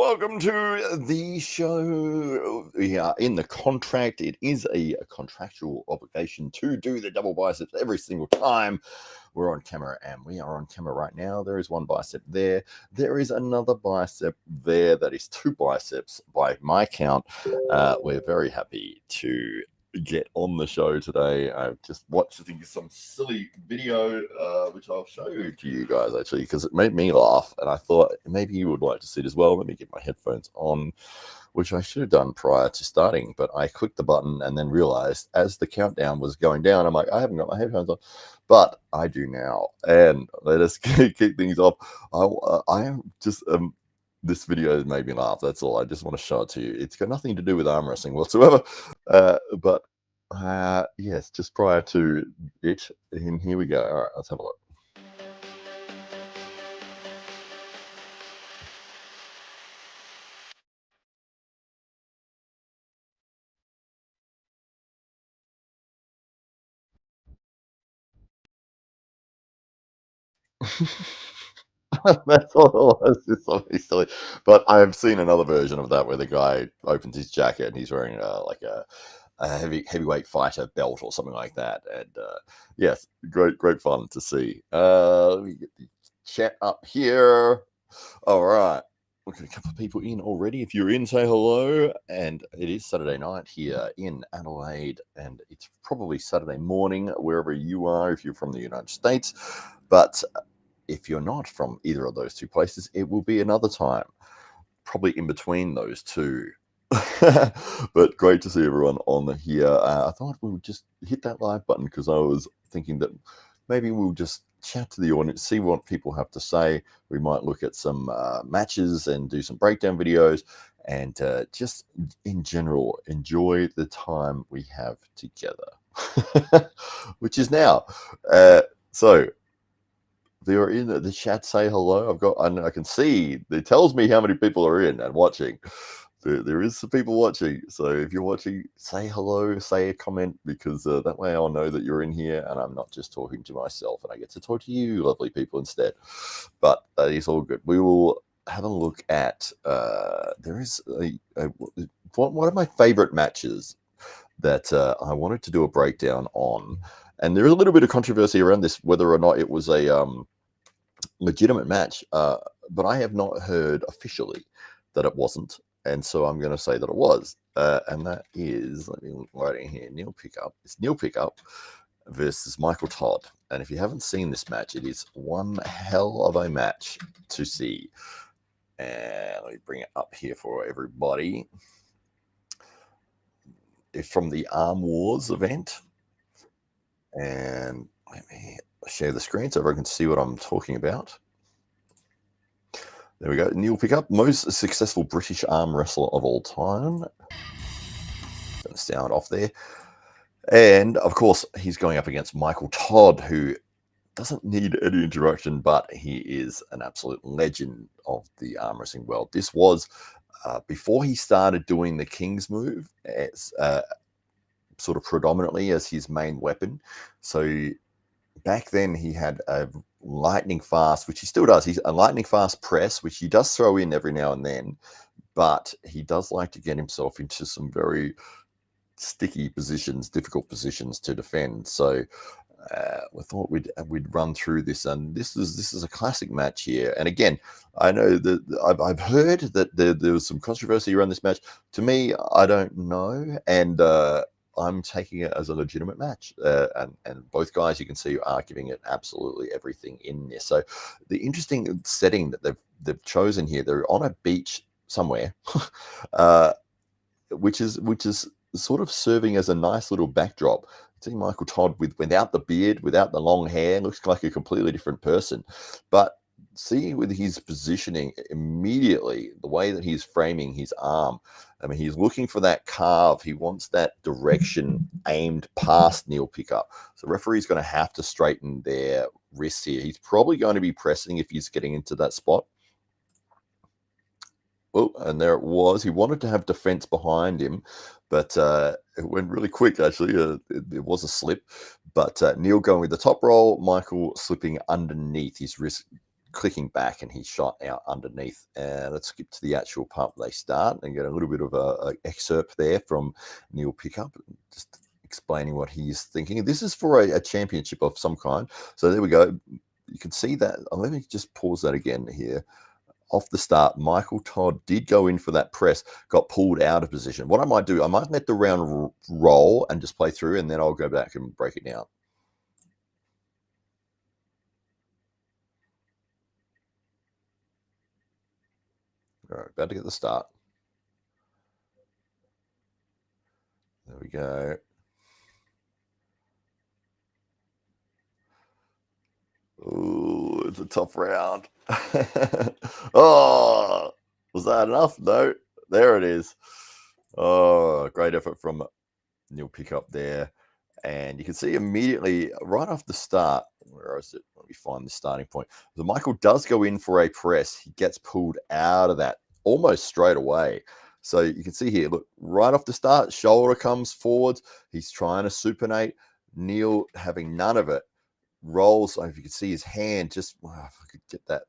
welcome to the show. We are in the contract. It is a contractual obligation to do the double biceps every single time we're on camera, and we are on camera right now. There is one bicep there. There is another bicep there. That is two biceps by my count. We're very happy to get on the show today. I've just watched some silly video, which I'll show to you guys actually, because it made me laugh, and I thought maybe you would like to see it as well. Let me get my headphones on, which I should have done prior to starting, but I clicked the button and then realized as the countdown was going down, I'm like, I haven't got my headphones on, but I do now. And let us kick things off. I am just this video has made me laugh. That's all. I just want to show it to you. It's got nothing to do with arm wrestling whatsoever. But yes, just prior to it, and here we go. All right, let's have a look. That's all. It's just something silly. But I've seen another version of that where the guy opens his jacket and he's wearing like a heavyweight fighter belt or something like that. And yes, great fun to see. Let me get the chat up here. All right. We've got a couple of people in already. If you're in, say hello. And it is Saturday night here in Adelaide, and it's probably Saturday morning wherever you are if you're from the United States. But if you're not from either of those two places, it will be another time, probably in between those two. But great to see everyone on here. I thought we would just hit that live button because I was thinking that maybe we'll just chat to the audience, see what people have to say. We might look at some matches and do some breakdown videos, and just in general enjoy the time we have together, which is now. So if you're in the chat, say hello. I can see it tells me how many people are in and watching. There is some people watching, so if you're watching, say hello, say a comment, because that way I'll know that you're in here and I'm not just talking to myself, and I get to talk to you lovely people instead. But that is all good. We will have a look at there is one of my favorite matches that I wanted to do a breakdown on, and there is a little bit of controversy around this, whether or not it was a legitimate match, but I have not heard officially that it wasn't. And so I'm going to say that it was. And that is, let me look right in here, Neil Pickup. It's Neil Pickup versus Michael Todd. And if you haven't seen this match, it is one hell of a match to see. And let me bring it up here for everybody. It's from the Arm Wars event. And let me share the screen so everyone can see what I'm talking about. There we go. Neil Pickup, most successful British arm wrestler of all time. Sound off there. And of course, he's going up against Michael Todd, who doesn't need any introduction, but he is an absolute legend of the arm wrestling world. This was before he started doing the King's move, as sort of predominantly as his main weapon. So back then he had a lightning fast, which he still does. He's a lightning fast press, which he does throw in every now and then, but he does like to get himself into some very sticky positions, difficult positions to defend. So we thought we'd run through this, and this is a classic match here. And again, I know that I've heard that there was some controversy around this match. To me, I don't know, and I'm taking it as a legitimate match, and both guys, you can see, are giving it absolutely everything in this. So the interesting setting that they've chosen here, they're on a beach somewhere, which is sort of serving as a nice little backdrop. See Michael Todd without the beard, without the long hair, looks like a completely different person. But see, with his positioning immediately, the way that he's framing his arm, I mean, he's looking for that carve. He wants that direction aimed past Neil Pickup. So the referee's going to have to straighten their wrists here. He's probably going to be pressing if he's getting into that spot. Oh, and there it was. He wanted to have defense behind him, but it went really quick, actually. It was a slip. But Neil going with the top roll, Michael slipping underneath his wrist, clicking back and he shot out underneath. And let's skip to the actual part they start and get a little bit of a excerpt there from Neil Pickup, just explaining what he's thinking. This is for a championship of some kind. So there we go. You can see that. Let me just pause that again here. Off the start, Michael Todd did go in for that press, got pulled out of position. What I might do, I might let the round roll and just play through, and then I'll go back and break it down. All right, about to get the start. There we go. Oh, it's a tough round. Oh, was that enough? No, there it is. Oh, great effort from Neil Pickup there. And you can see immediately right off the start, where is it? Let me find the starting point. So Michael does go in for a press. He gets pulled out of that almost straight away. So you can see here, look, right off the start, shoulder comes forwards. He's trying to supinate. Neil having none of it. Rolls, if you could see his hand, just if I could get that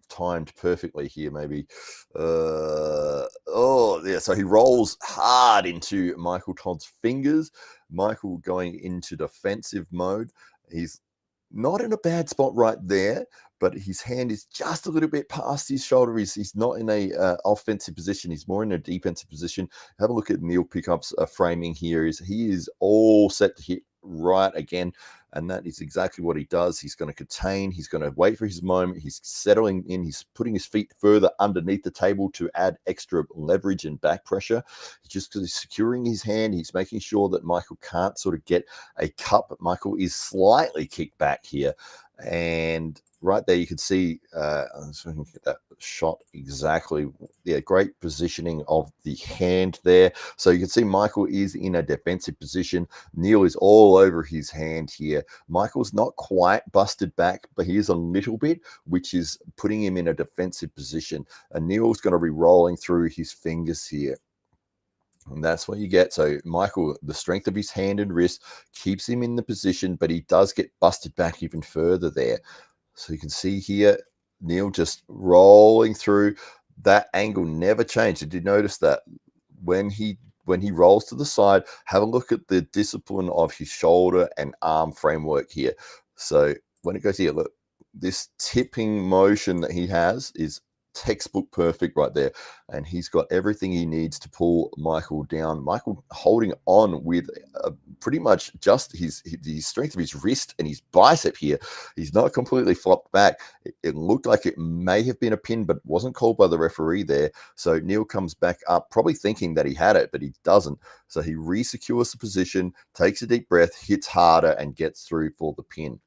timed perfectly here, maybe. Oh, yeah. So he rolls hard into Michael Todd's fingers. Michael going into defensive mode. He's not in a bad spot right there, but his hand is just a little bit past his shoulder. He's not in a offensive position. He's more in a defensive position. Have a look at Neil Pickup's framing here. He is all set to hit right again, and that is exactly what he does. He's going to contain. He's going to wait for his moment. He's settling in. He's putting his feet further underneath the table to add extra leverage and back pressure. Just because he's securing his hand, he's making sure that Michael can't sort of get a cup. Michael is slightly kicked back here, and right there you can see I'm just going to get that shot exactly. Yeah, great positioning of the hand there. So you can see Michael is in a defensive position. Neil is all over his hand here. Michael's not quite busted back, but he is a little bit, which is putting him in a defensive position. And Neil's going to be rolling through his fingers here. And that's what you get. So Michael, the strength of his hand and wrist keeps him in the position, but he does get busted back even further there. So you can see here, Neil just rolling through. That angle never changed. Did you notice that when he rolls to the side, have a look at the discipline of his shoulder and arm framework here. So when it goes here, look, this tipping motion that he has is textbook perfect right there, and he's got everything he needs to pull Michael down. Michael holding on with pretty much just the strength of his wrist and his bicep here. He's not completely flopped back. It looked like it may have been a pin, but wasn't called by the referee there. So Neil comes back up, probably thinking that he had it, but he doesn't. So he resecures the position, takes a deep breath, hits harder, and gets through for the pin.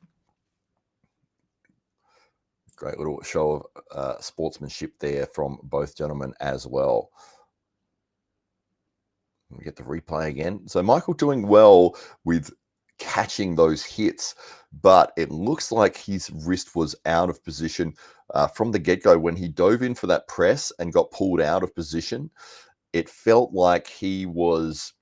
Great little show of sportsmanship there from both gentlemen as well. We get the replay again. So Michael doing well with catching those hits, but it looks like his wrist was out of position from the get-go. When he dove in for that press and got pulled out of position, it felt like he was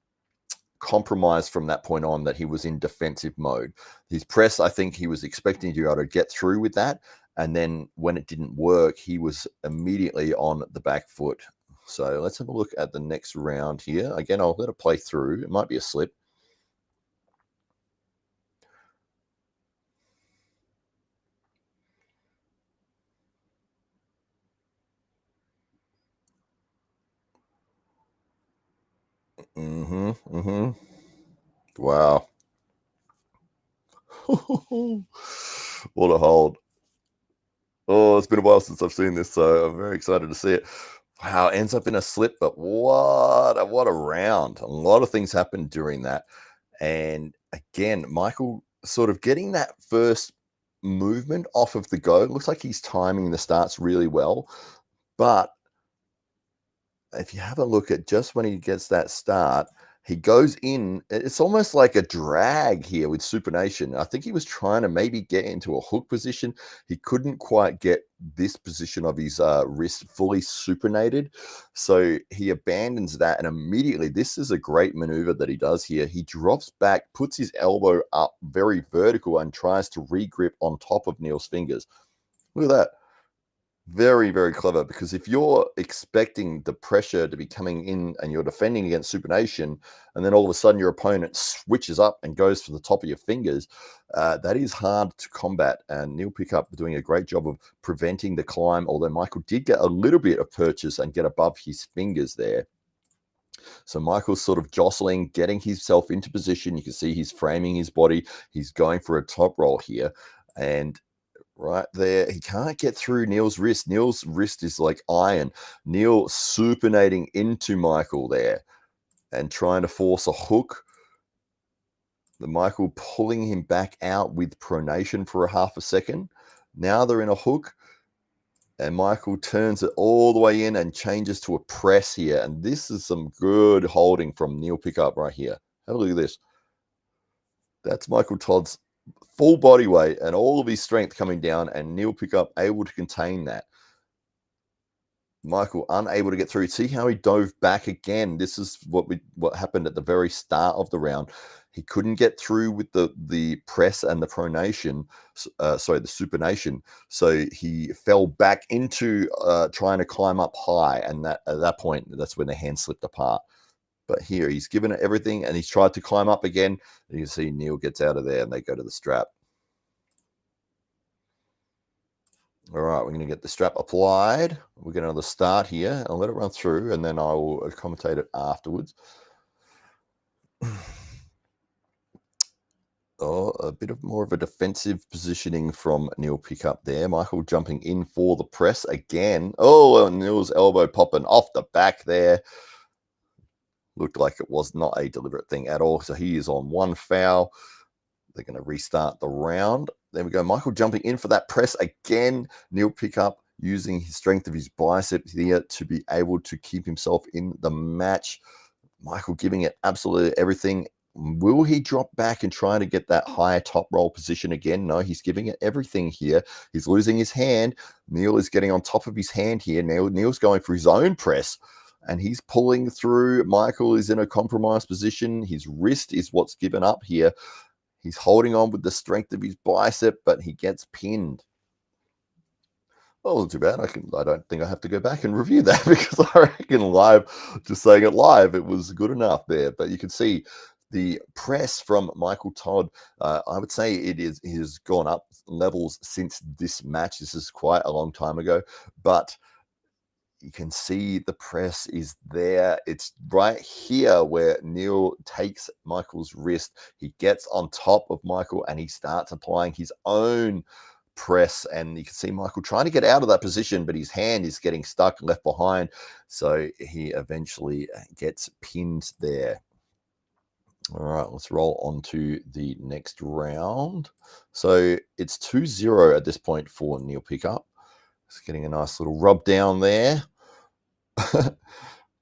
compromised from that point on, that he was in defensive mode. His press, I think he was expecting to be able to get through with that. And then when it didn't work, he was immediately on the back foot. So let's have a look at the next round here. Again, I'll let it play through. It might be a slip. Wow. What a hold. Oh, it's been a while since I've seen this, so I'm very excited to see it. Wow, ends up in a slip, but what a round. A lot of things happened during that. And again, Michael sort of getting that first movement off of the go. It looks like he's timing the starts really well. But if you have a look at just when he gets that start, he goes in. It's almost like a drag here with supination. I think he was trying to maybe get into a hook position. He couldn't quite get this position of his wrist fully supinated. So he abandons that. And immediately, this is a great maneuver that he does here. He drops back, puts his elbow up very vertical, and tries to regrip on top of Neil's fingers. Look at that. Very, very clever, because if you're expecting the pressure to be coming in and you're defending against supination, and then all of a sudden your opponent switches up and goes for the top of your fingers, that is hard to combat. And Neil Pickup doing a great job of preventing the climb, although Michael did get a little bit of purchase and get above his fingers there. So Michael's sort of jostling, getting himself into position. You can see he's framing his body. He's going for a top roll here. And right there, he can't get through Neil's wrist. Neil's wrist is like iron. Neil supinating into Michael there and trying to force a hook. The Michael pulling him back out with pronation for a half a second. Now they're in a hook, and Michael turns it all the way in and changes to a press here. And this is some good holding from Neil Pickup right here. Have a look at this. That's Michael Todd's full body weight and all of his strength coming down, and Neil Pickup able to contain that. Michael unable to get through. See how he dove back again. This is what happened at the very start of the round. He couldn't get through with the press and the pronation, the supination. So he fell back into trying to climb up high, and at that point, that's when the hand slipped apart. But here, he's given it everything, and he's tried to climb up again. You can see Neil gets out of there, and they go to the strap. All right, we're going to get the strap applied. We're going to start here. I'll let it run through, and then I will commentate it afterwards. Oh, a bit of more of a defensive positioning from Neil Pickup there. Michael jumping in for the press again. Oh, Neil's elbow popping off the back there. Looked like it was not a deliberate thing at all. So he is on one foul. They're going to restart the round. There we go. Michael jumping in for that press again. Neil Pickup using his strength of his biceps here to be able to keep himself in the match. Michael giving it absolutely everything. Will he drop back and try to get that higher top roll position again? No, he's giving it everything here. He's losing his hand. Neil is getting on top of his hand here. Neil's going for his own press, and he's pulling through. Michael is in a compromised position. His wrist is what's given up here. He's holding on with the strength of his bicep, but he gets pinned. Oh, not too bad. I don't think I have to go back and review that, because I reckon live, just saying it live, it was good enough there. But you can see the press from Michael Todd. I would say it has gone up levels since this match. This is quite a long time ago, but you can see the press is there. It's right here where Neil takes Michael's wrist. He gets on top of Michael and he starts applying his own press. And you can see Michael trying to get out of that position, but his hand is getting stuck, left behind. So he eventually gets pinned there. All right, let's roll on to the next round. So it's 2-0 at this point for Neil Pickup. Just getting a nice little rub down there.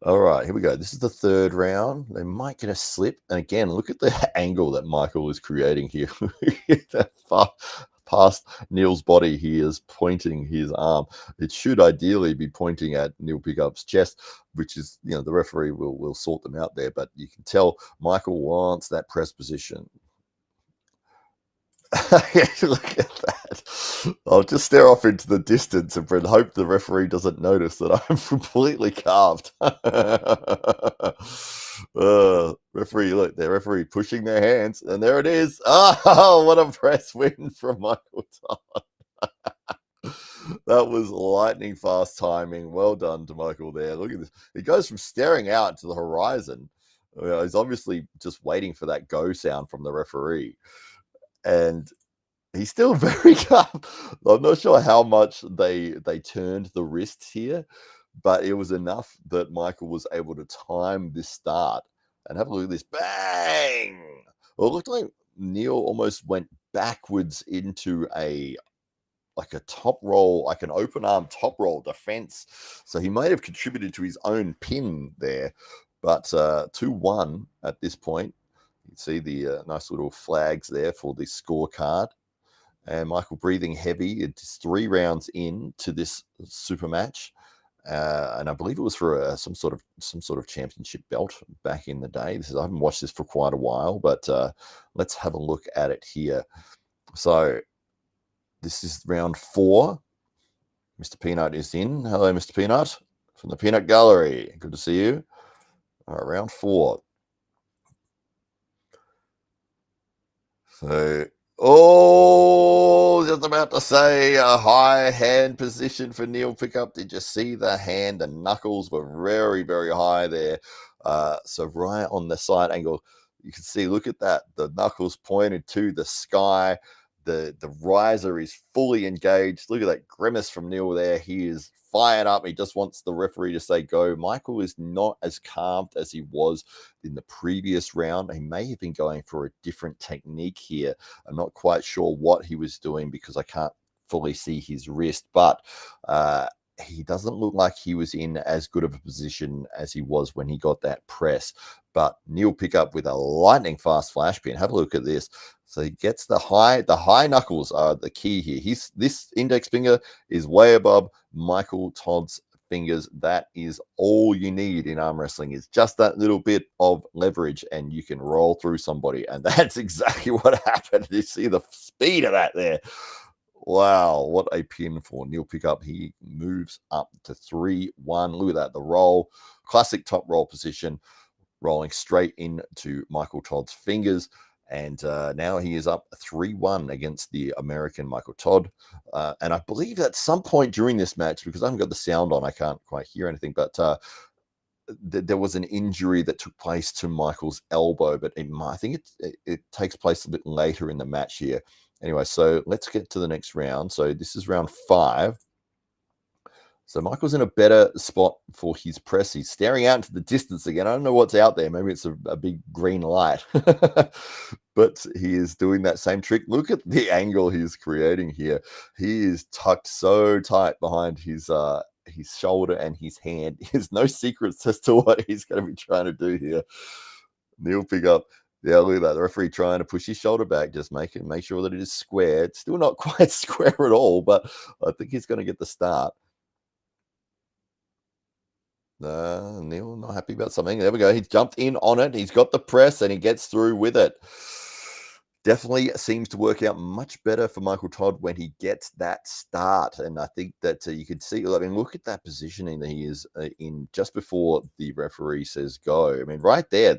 All right, here we go. This is the third round. They might get a slip. And again, look at the angle that Michael is creating here. That far past Neil's body, he is pointing his arm. It should ideally be pointing at Neil Pickup's chest, which is, the referee will sort them out there. But you can tell Michael wants that press position. Look at that. I'll just stare off into the distance and hope the referee doesn't notice that I'm completely carved. Referee, look, the referee pushing their hands, and there it is. Oh, what a press win from Michael Todd. That was lightning fast timing. Well done to Michael there. Look at this. He goes from staring out to the horizon. He's obviously just waiting for that go sound from the referee. And he's still very calm. I'm not sure how much they turned the wrists here, but it was enough that Michael was able to time this start. And have a look at this. Bang! Well, it looked like Neil almost went backwards into a top roll, like an open arm top roll defense. So he might have contributed to his own pin there. But 2-1 at this point. You can see the nice little flags there for the scorecard. And Michael breathing heavy. It's 3 rounds into this super match. And I believe it was for some sort of championship belt back in the day. I haven't watched this for quite a while, but let's have a look at it here. So this is round 4. Mr. Peanut is in. Hello, Mr. Peanut from the Peanut Gallery. Good to see you. All right, round 4. So, just about to say a high hand position for Neil Pickup. Did you see the hand? The knuckles were very, very high there. So right on the side angle, you can see, look at that. The knuckles pointed to the sky. The riser is fully engaged. Look at that grimace from Neil there. He is fired up. He just wants the referee to say go. Michael is not as calmed as he was in the previous round. He may have been going for a different technique here. I'm not quite sure what he was doing because I can't fully see his wrist, but he doesn't look like he was in as good of a position as he was when he got that press. But Neil Pickup with a lightning fast flash pin. Have a look at this. So he gets the high knuckles are the key here. This index finger is way above Michael Todd's fingers. That is all you need in arm wrestling, is just that little bit of leverage and you can roll through somebody. And that's exactly what happened. You see the speed of that there. Wow, what a pin for Neil Pickup. He moves up to 3-1. Look at that, the roll. Classic top roll position, rolling straight into Michael Todd's fingers. And now he is up 3-1 against the American Michael Todd. And I believe at some point during this match, because I haven't got the sound on, I can't quite hear anything, but there was an injury that took place to Michael's elbow, but I think it takes place a bit later in the match here. Anyway, so let's get to the next round. So this is round 5. So Michael's in a better spot for his press. He's staring out into the distance again. I don't know what's out there. Maybe it's a big green light. But he is doing that same trick. Look at the angle he's creating here. He is tucked so tight behind his shoulder and his hand. There's no secrets as to what he's going to be trying to do here. Neil Pickup. Yeah, look at that. The referee trying to push his shoulder back, just make sure that it is square. It's still not quite square at all, but I think he's going to get the start. Neil not happy about something. There we go. He's jumped in on it. He's got the press and he gets through with it. Definitely seems to work out much better for Michael Todd when he gets that start. And I think that you can see, I mean, look at that positioning that he is in just before the referee says go. I mean, right there,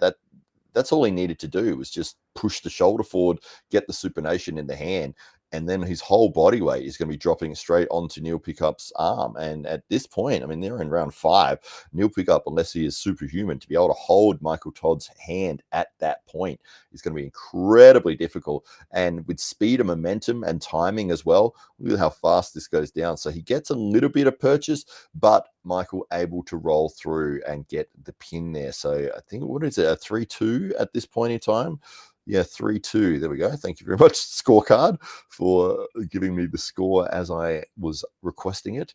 that's all he needed to do was just push the shoulder forward, get the supination in the hand, and then his whole body weight is going to be dropping straight onto Neil Pickup's arm. And at this point, I mean, they're in round 5. Neil Pickup, unless he is superhuman, to be able to hold Michael Todd's hand at that point is going to be incredibly difficult. And with speed and momentum and timing as well, look at how fast this goes down. So he gets a little bit of purchase, but Michael able to roll through and get the pin there. So I think, what is it, a 3-2 at this point in time? Yeah, 3-2. There we go. Thank you very much, scorecard, for giving me the score as I was requesting it.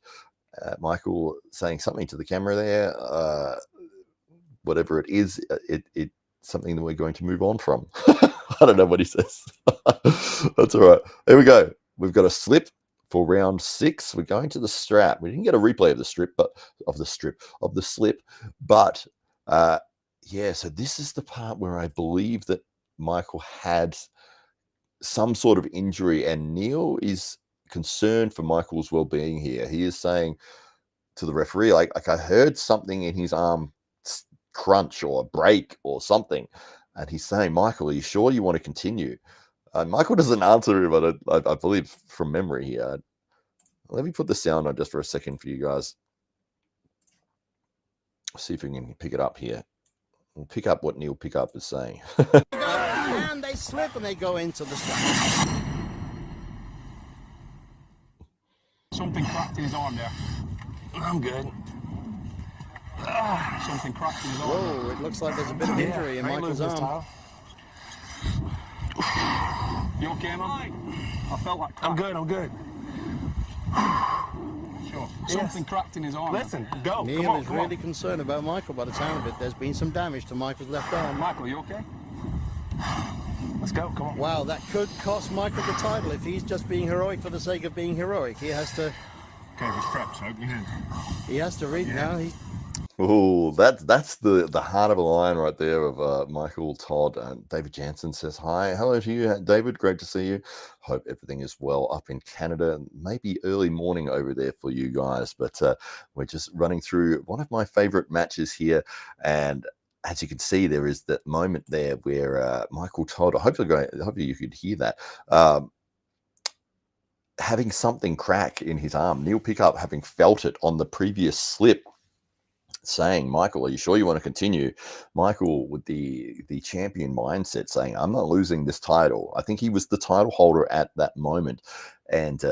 Michael saying something to the camera there. Whatever it is, it's something that we're going to move on from. I don't know what he says. That's all right. Here we go. We've got a slip for round 6. We're going to the strap. We didn't get a replay of the slip, but yeah. So this is the part where I believe that Michael had some sort of injury, and Neil is concerned for Michael's well-being here. He is saying to the referee, like I heard something in his arm crunch or break or something, and he's saying, Michael, are you sure you want to continue? Michael doesn't answer him, but I believe from memory here. Let me put the sound on just for a second for you guys. See if we can pick it up here. We'll pick up what Neil Pickup is saying. And they slip and they go into the strap. Something cracked in his arm there. I'm good. Something cracked in his arm. Whoa, it looks like there's a bit of injury in Michael's arm. You okay, man? I felt like crack. I'm good. Sure. Something cracked in his arm. Listen, go. Neil is really concerned about Michael by the sound of it. There's been some damage to Michael's left arm. Michael, you okay? Let's go. Come on. Wow, that could cost Michael the title if he's just being heroic for the sake of being heroic. He has to. Okay, the strap's open. He has to read now. Oh, that's the heart of a line right there of Michael Todd. David Jansen says hi. Hello to you, David. Great to see you. Hope everything is well up in Canada. Maybe early morning over there for you guys, but we're just running through one of my favorite matches here. And as you can see, there is that moment there where Michael Todd, hopefully you could hear that, having something crack in his arm. Neil Pickup having felt it on the previous slip, saying, Michael, are you sure you want to continue? Michael, with the champion mindset, saying, I'm not losing this title. I think he was the title holder at that moment, and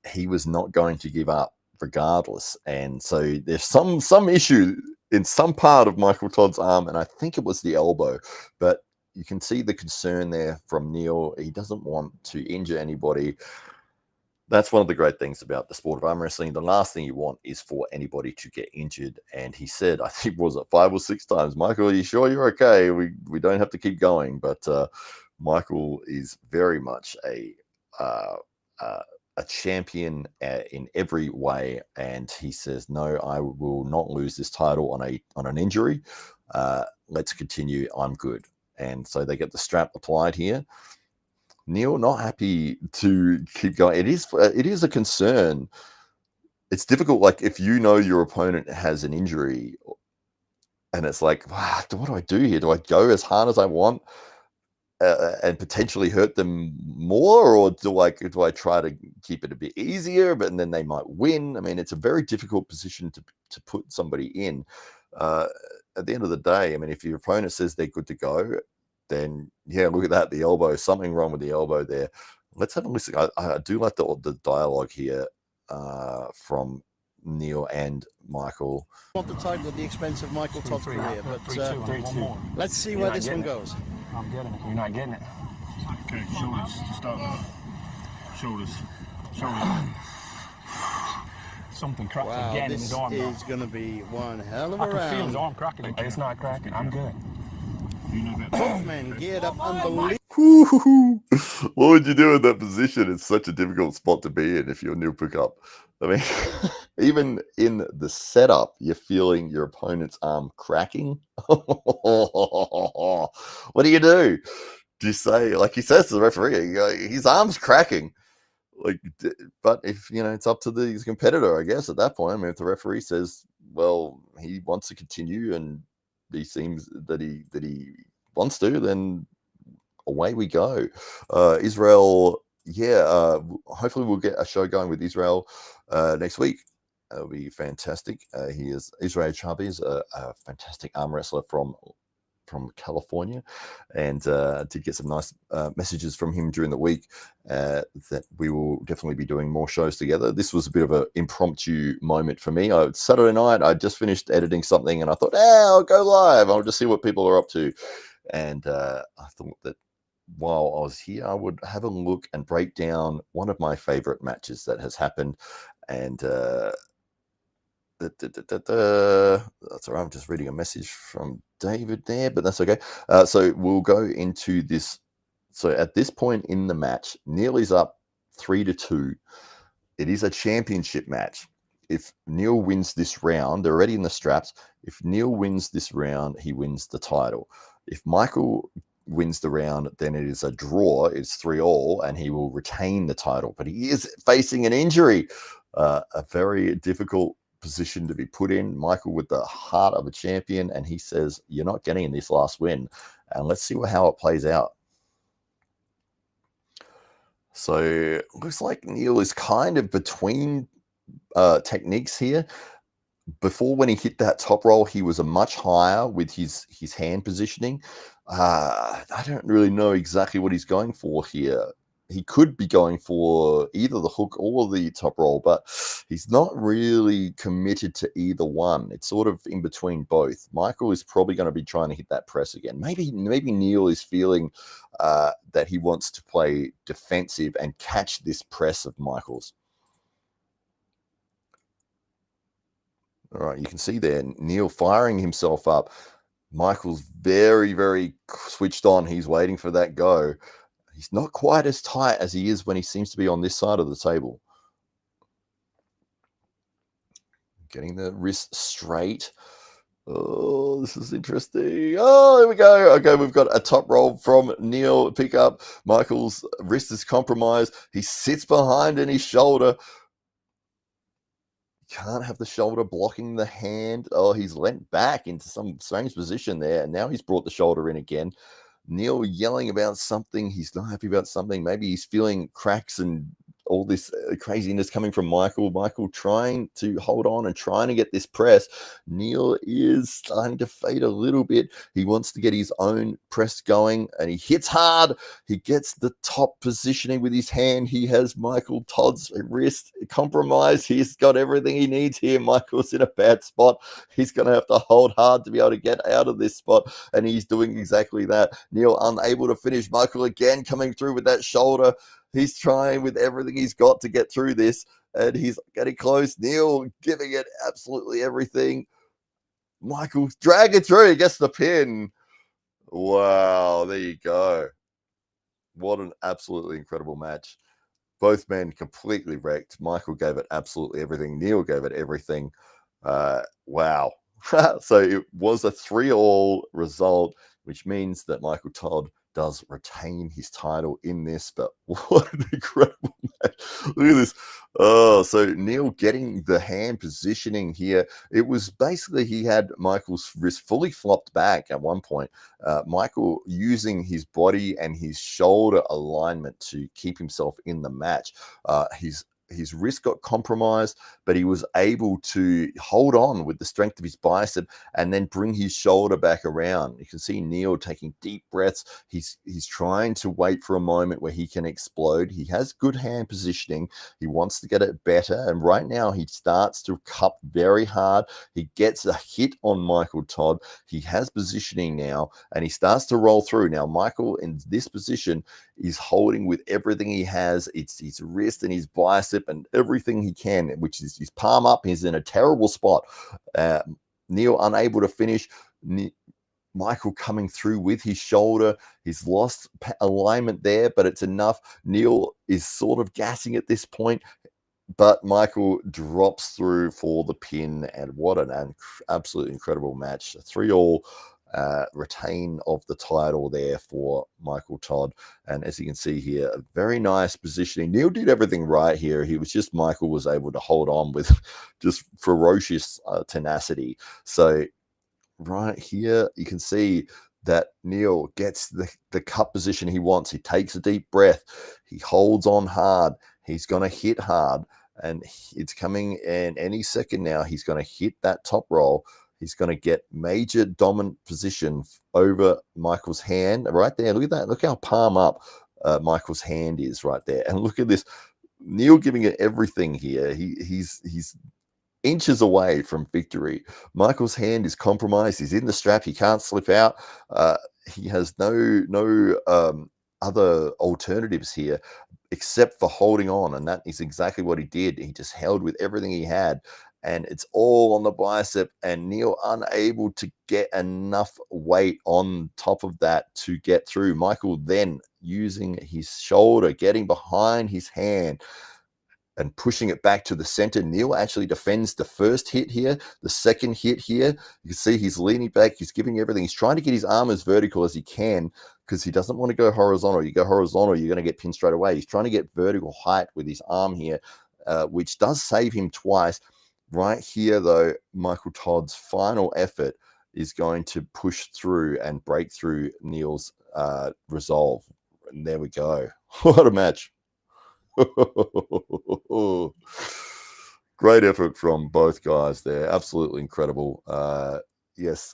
he was not going to give up regardless. And so there's some issue in some part of Michael Todd's arm, and I think it was the elbow, but you can see the concern there from Neil. He doesn't want to injure anybody. That's one of the great things about the sport of arm wrestling. The last thing you want is for anybody to get injured. And he said, I think, was it 5 or 6 times, Michael, are you sure you're okay? We don't have to keep going. But Michael is very much a champion in every way. And he says, no, I will not lose this title on an injury. Let's continue. I'm good. And so they get the strap applied here. Neil not happy to keep going. It is a concern. It's difficult, like if you know your opponent has an injury and it's like, wow, what do I do here? Do I go as hard as I want and potentially hurt them more, or do I try to keep it a bit easier, but then they might win? I mean, it's a very difficult position to put somebody in. At the end of the day, I mean, if your opponent says they're good to go, then yeah, look at that, the elbow, something wrong with the elbow there. Let's have a listen. I do like the dialogue here from Neil and Michael. Want the title at the expense of Michael Todd's career, but 3-2. let's see where this one goes. I'm getting it. You're not getting it. Okay, shoulders to start with. Shoulders. Something cracked Wow, again in this his arm. is going to be one hell of a I can feel his round. arm cracking. It's not cracking. I'm good. You know that. Both men geared up unbelievably. What would you do in that position? It's such a difficult spot to be in if you're Neil Pickup. I mean, even in the setup, you're feeling your opponent's arm cracking. What do you do? Do you say, like he says to the referee, his arm's cracking? Like, but if it's up to the competitor, I guess at that point. I mean, if the referee says, well, he wants to continue and he seems that he wants to, then away we go. Israel, hopefully we'll get a show going with Israel next week. It'll be fantastic. Israel Chabi is a fantastic arm wrestler from California, and to get some nice messages from him during the week, that we will definitely be doing more shows together. This was a bit of an impromptu moment for me. Saturday night, I just finished editing something and I thought, I'll go live. I'll just see what people are up to. And I thought that while I was here, I would have a look and break down one of my favorite matches that has happened. And that's all right. I'm just reading a message from David there, but that's okay. So we'll go into this. So at this point in the match, Neil is up 3-2. It is a championship match. If Neil wins this round, they're already in the straps. If Neil wins this round, he wins the title. If Michael wins the round, then it is a draw. It's 3-3, and he will retain the title. But he is facing an injury, a very difficult position to be put in. Michael with the heart of a champion, and he says, you're not getting in this last win. And let's see how it plays out. So it looks like Neil is kind of between techniques here. Before, when he hit that top roll, he was a much higher with his hand positioning. I don't really know exactly what he's going for here. He could be going for either the hook or the top roll, but he's not really committed to either one. It's sort of in between both. Michael is probably going to be trying to hit that press again. Maybe Neil is feeling that he wants to play defensive and catch this press of Michael's. All right, you can see there, Neil firing himself up. Michael's very, very switched on. He's waiting for that go. He's not quite as tight as he is when he seems to be on this side of the table. Getting the wrist straight. Oh, this is interesting. Oh, here we go. Okay, we've got a top roll from Neil. Pick up. Michael's wrist is compromised. He sits behind in his shoulder. Can't have the shoulder blocking the hand. Oh, he's leant back into some strange position there. And now he's brought the shoulder in again. Neil yelling about something. He's not happy about something. Maybe he's feeling cracks and all this craziness coming from Michael. Michael trying to hold on and trying to get this press. Neil is starting to fade a little bit. He wants to get his own press going and he hits hard. He gets the top positioning with his hand. He has Michael Todd's wrist compromised. He's got everything he needs here. Michael's in a bad spot. He's going to have to hold hard to be able to get out of this spot. And he's doing exactly that. Neil unable to finish. Michael again coming through with that shoulder. He's trying with everything he's got to get through this, and he's getting close. Neil giving it absolutely everything. Michael dragging through. He gets the pin. Wow, there you go. What an absolutely incredible match. Both men completely wrecked. Michael gave it absolutely everything. Neil gave it everything. Wow. So it was a 3-all result, which means that Michael Todd does retain his title in this. But what an incredible match. Look at this. Oh, so Neil getting the hand positioning here. It was basically he had Michael's wrist fully flopped back at one point. Michael using his body and his shoulder alignment to keep himself in the match. His wrist got compromised, but he was able to hold on with the strength of his bicep and then bring his shoulder back around. You can see Neil taking deep breaths. He's trying to wait for a moment where he can explode. He has good hand positioning. He wants to get it better. And right now he starts to cup very hard. He gets a hit on Michael Todd. He has positioning now and he starts to roll through. Now, Michael in this position is holding with everything he has. It's his wrist and his bicep and everything he can, which is his palm up. He's in a terrible spot. Neil unable to finish. Michael coming through with his shoulder. He's lost alignment there, but it's enough. Neil is sort of gassing at this point, but Michael drops through for the pin. And what an absolutely incredible match. 3-all. Retain of the title there for Michael Todd. And as you can see here, a very nice positioning. Neil did everything right here. He was just, Michael was able to hold on with just ferocious tenacity. So right here, you can see that Neil gets the cup position he wants. He takes a deep breath. He holds on hard. He's going to hit hard. And it's coming in any second now. He's going to hit that top roll. He's going to get major dominant position over Michael's hand right there. Look at that. Look how palm up Michael's hand is right there. And look at this. Neil giving it everything here. He's inches away from victory. Michael's hand is compromised. He's in the strap. He can't slip out. He has no other alternatives here except for holding on. And that is exactly what he did. He just held with everything he had. And it's all on the bicep, and Neil unable to get enough weight on top of that to get through. Michael then using his shoulder, getting behind his hand and pushing it back to the center. Neil actually defends the first hit here, the second hit here. You can see he's leaning back. He's giving everything. He's trying to get his arm as vertical as he can because he doesn't want to go horizontal. You go horizontal, you're going to get pinned straight away. He's trying to get vertical height with his arm here, which does save him twice. Right here, though, Michael Todd's final effort is going to push through and break through Neil's resolve. And there we go. What a match. Great effort from both guys there. Absolutely incredible. Yes.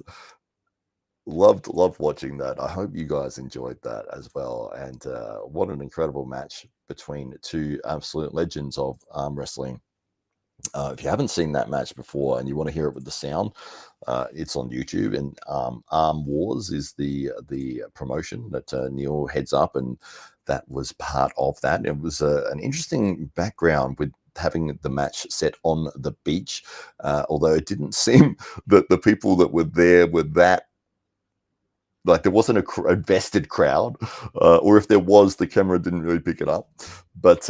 Loved watching that. I hope you guys enjoyed that as well. And what an incredible match between two absolute legends of arm wrestling. If you haven't seen that match before and you want to hear it with the sound, it's on YouTube. And Arm Wars is the promotion that Neil heads up, and that was part of that. It was an interesting background with having the match set on the beach, although it didn't seem that the people that were there were that. Like there wasn't a vested crowd, or if there was, the camera didn't really pick it up. But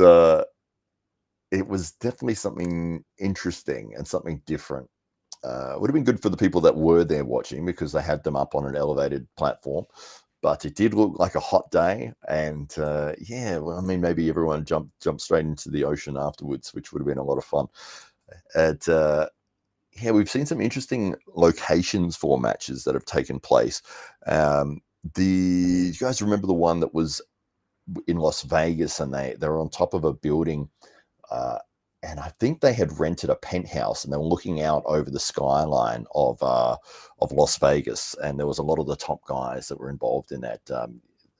it was definitely something interesting and something different. would have been good for the people that were there watching because they had them up on an elevated platform. But it did look like a hot day, and yeah, well, I mean, maybe everyone jumped straight into the ocean afterwards, which would have been a lot of fun. And yeah, we've seen some interesting locations for matches that have taken place. You guys remember the one that was in Las Vegas, and they were on top of a building, and I think they had rented a penthouse, and they were looking out over the skyline of Las Vegas, and there was a lot of the top guys that were involved in that.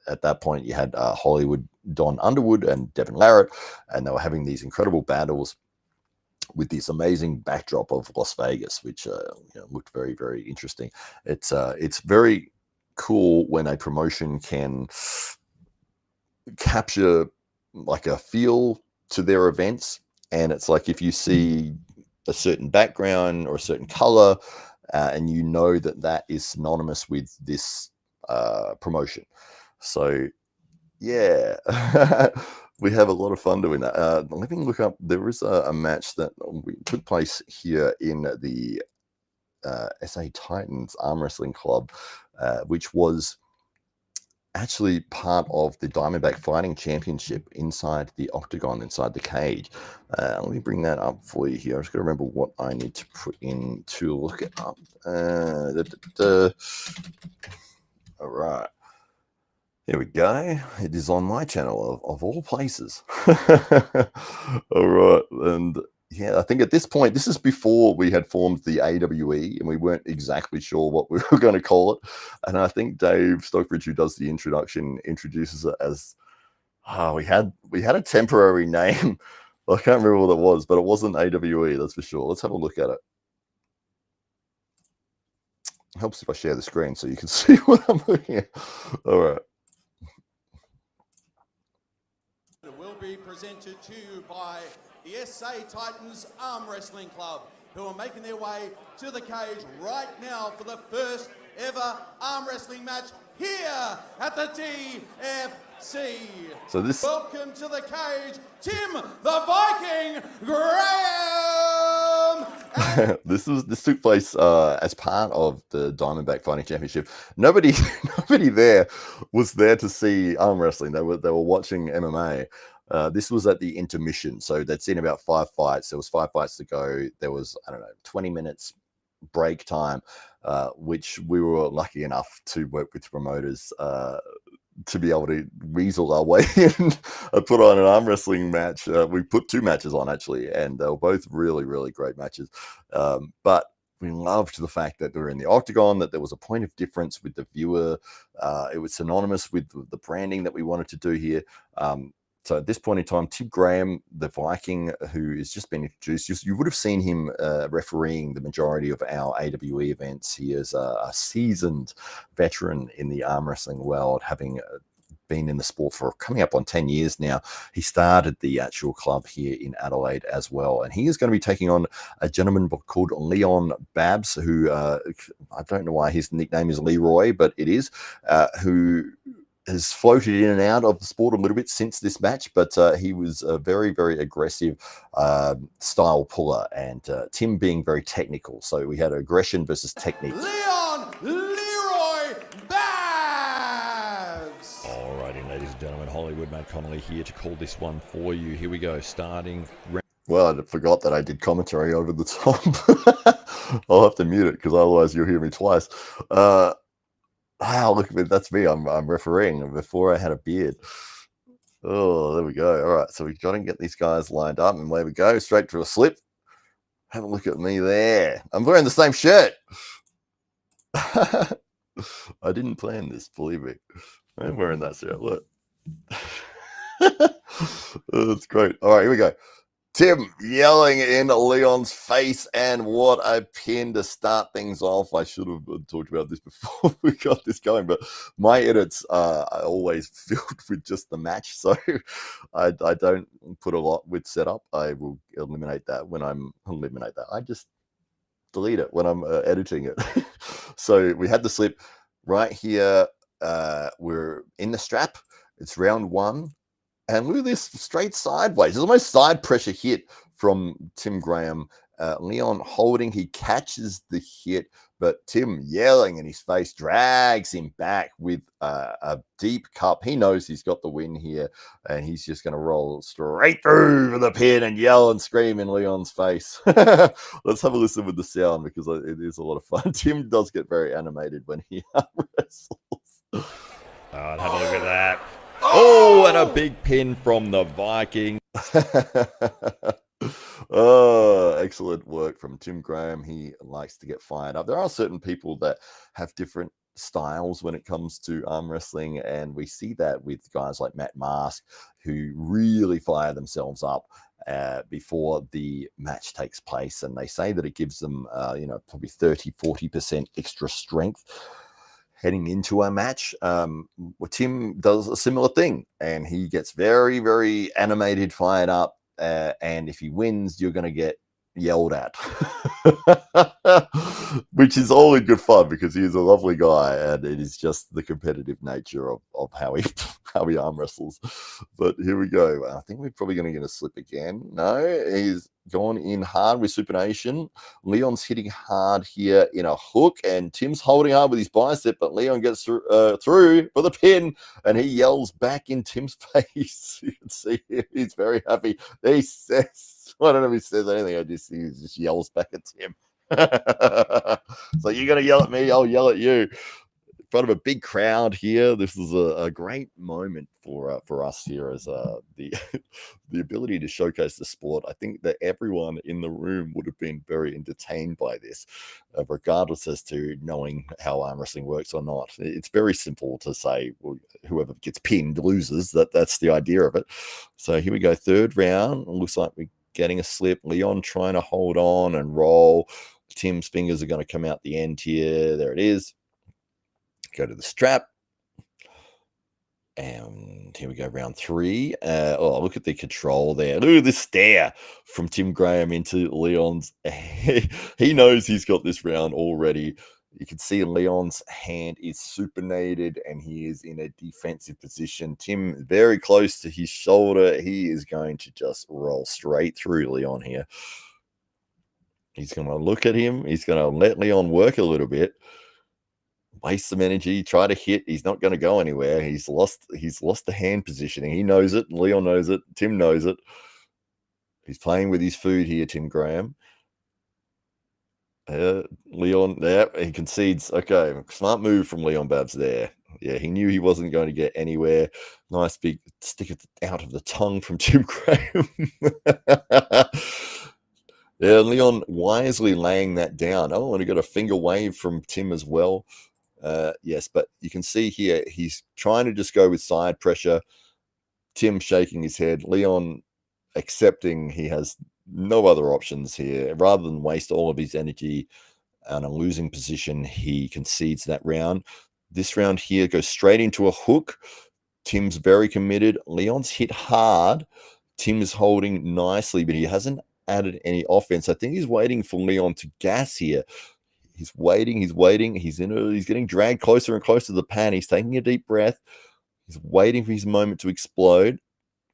At that point, you had Hollywood Don Underwood and Devin Larratt, and they were having these incredible battles with this amazing backdrop of Las Vegas, which looked very, very interesting. It's very cool when a promotion can capture like a feel to their events, and it's like if you see a certain background or a certain color, and you know that is synonymous with this promotion. So yeah, we have a lot of fun doing that. Let me look up. There is a match that took place here in the SA Titans Arm Wrestling Club, which was actually part of the Diamondback Fighting Championship inside the octagon, inside the cage. Let me bring that up for you here. I just got to remember what I need to put in to look it up. All right. Here we go. It is on my channel of all places. All right. And yeah, I think at this point, this is before we had formed the AWE, and we weren't exactly sure what we were going to call it. And I think Dave Stockbridge, who does the introduction, introduces it as, we had a temporary name. I can't remember what it was, but it wasn't AWE, that's for sure. Let's have a look at it. It helps if I share the screen so you can see what I'm looking at. All right. Will be presented to you by the SA Titans Arm Wrestling Club, who are making their way to the cage right now for the first ever arm wrestling match here at the TFC. So this... Welcome to the cage, Tim the Viking Graham. This took place as part of the Diamondback Fighting Championship. Nobody there was there to see arm wrestling. They were watching MMA. This was at the intermission, so they'd seen about 5 fights. There was 5 fights to go. There was 20 minutes break time, which we were lucky enough to work with promoters to be able to weasel our way in and put on an arm wrestling match. We put 2 matches on actually, and they were both really, really great matches. But we loved the fact that they were in the octagon, that there was a point of difference with the viewer. It was synonymous with the branding that we wanted to do here. So at this point in time, Tim Graham, the Viking, who has just been introduced, you would have seen him refereeing the majority of our AWE events. He is a seasoned veteran in the arm wrestling world, having been in the sport for coming up on 10 years now. He started the actual club here in Adelaide as well. And he is going to be taking on a gentleman called Leon Babs, who I don't know why his nickname is Leroy, but it is, who has floated in and out of the sport a little bit since this match, but he was a very, very aggressive style puller, and Tim being very technical. So we had aggression versus technique. Leon Leroy Babs. Alrighty, ladies and gentlemen, Hollywood Matt Connelly here to call this one for you. Here we go, starting. Well, I forgot that I did commentary over the top. I'll have to mute it because otherwise you'll hear me twice. Wow, look at me. That's me. I'm refereeing before I had a beard. Oh, there we go. All right, so we've got to get these guys lined up, and there we go. Straight to a slip. Have a look at me there. I'm wearing the same shirt. I didn't plan this, believe me. I'm wearing that shirt. Look. That's great. All right, here we go. Tim yelling in Leon's face, and what a pin to start things off. I should have talked about this before we got this going, but my edits are always filled with just the match, so I don't put a lot with setup. I will eliminate that. I just delete it when I'm editing it. So we had the slip right here. We're in the strap. It's round 1. And look at this, straight sideways. There's almost side pressure hit from Tim Graham. Leon holding, he catches the hit, but Tim yelling in his face drags him back with a deep cup. He knows he's got the win here, and he's just going to roll straight through for the pin and yell and scream in Leon's face. Let's have a listen with the sound, because it is a lot of fun. Tim does get very animated when he wrestles. Have a look at that. Oh, and a big pin from the Viking. Oh, excellent work from Tim Graham. He likes to get fired up. There are certain people that have different styles when it comes to arm wrestling, and we see that with guys like Matt Mask, who really fire themselves up before the match takes place, and they say that it gives them probably 30-40% extra strength heading into a match. Tim does a similar thing, and he gets very, very animated, fired up, and if he wins, you're going to get yelled at, which is all in good fun, because he is a lovely guy, and it is just the competitive nature of how he arm wrestles. But here we go. I think we're probably going to get a slip again. No, he's gone in hard with supination. Leon's hitting hard here in a hook, and Tim's holding hard with his bicep, but Leon gets through for the pin, and he yells back in Tim's face. You can see him. He's very happy. He says, I don't know if he says anything. He just yells back at Tim. So you're going to yell at me, I'll yell at you. In front of a big crowd here. This is a great moment for us here as the ability to showcase the sport. I think that everyone in the room would have been very entertained by this, regardless as to knowing how arm wrestling works or not. It's very simple to say, well, whoever gets pinned loses. That's the idea of it. So here we go, third round. It looks like we're getting a slip. Leon trying to hold on and roll. Tim's fingers are going to come out the end here. There it is. Go to the strap. And here we go, round three. Look at the control there. Look at the stare from Tim Graham into Leon's. He knows he's got this round already. You can see Leon's hand is supinated, and he is in a defensive position. Tim very close to his shoulder. He is going to just roll straight through Leon here. He's going to look at him. He's going to let Leon work a little bit. Waste some energy, try to hit. He's not going to go anywhere. He's lost the hand positioning. He knows it. Leon knows it. Tim knows it. He's playing with his food here, Tim Graham. Leon, he concedes. Okay, smart move from Leon Babs there. Yeah, he knew he wasn't going to get anywhere. Nice big stick out of the tongue from Tim Graham. Yeah, Leon wisely laying that down. Oh, and he got a finger wave from Tim as well. Yes, but you can see here he's trying to just go with side pressure. Tim shaking his head. Leon accepting he has no other options here. Rather than waste all of his energy on a losing position, he concedes that round. This round here goes straight into a hook. Tim's very committed. Leon's hit hard. Tim is holding nicely, but he hasn't added any offense. I think he's waiting for Leon to gas here. He's waiting. He's getting dragged closer and closer to the pan. He's taking a deep breath. He's waiting for his moment to explode.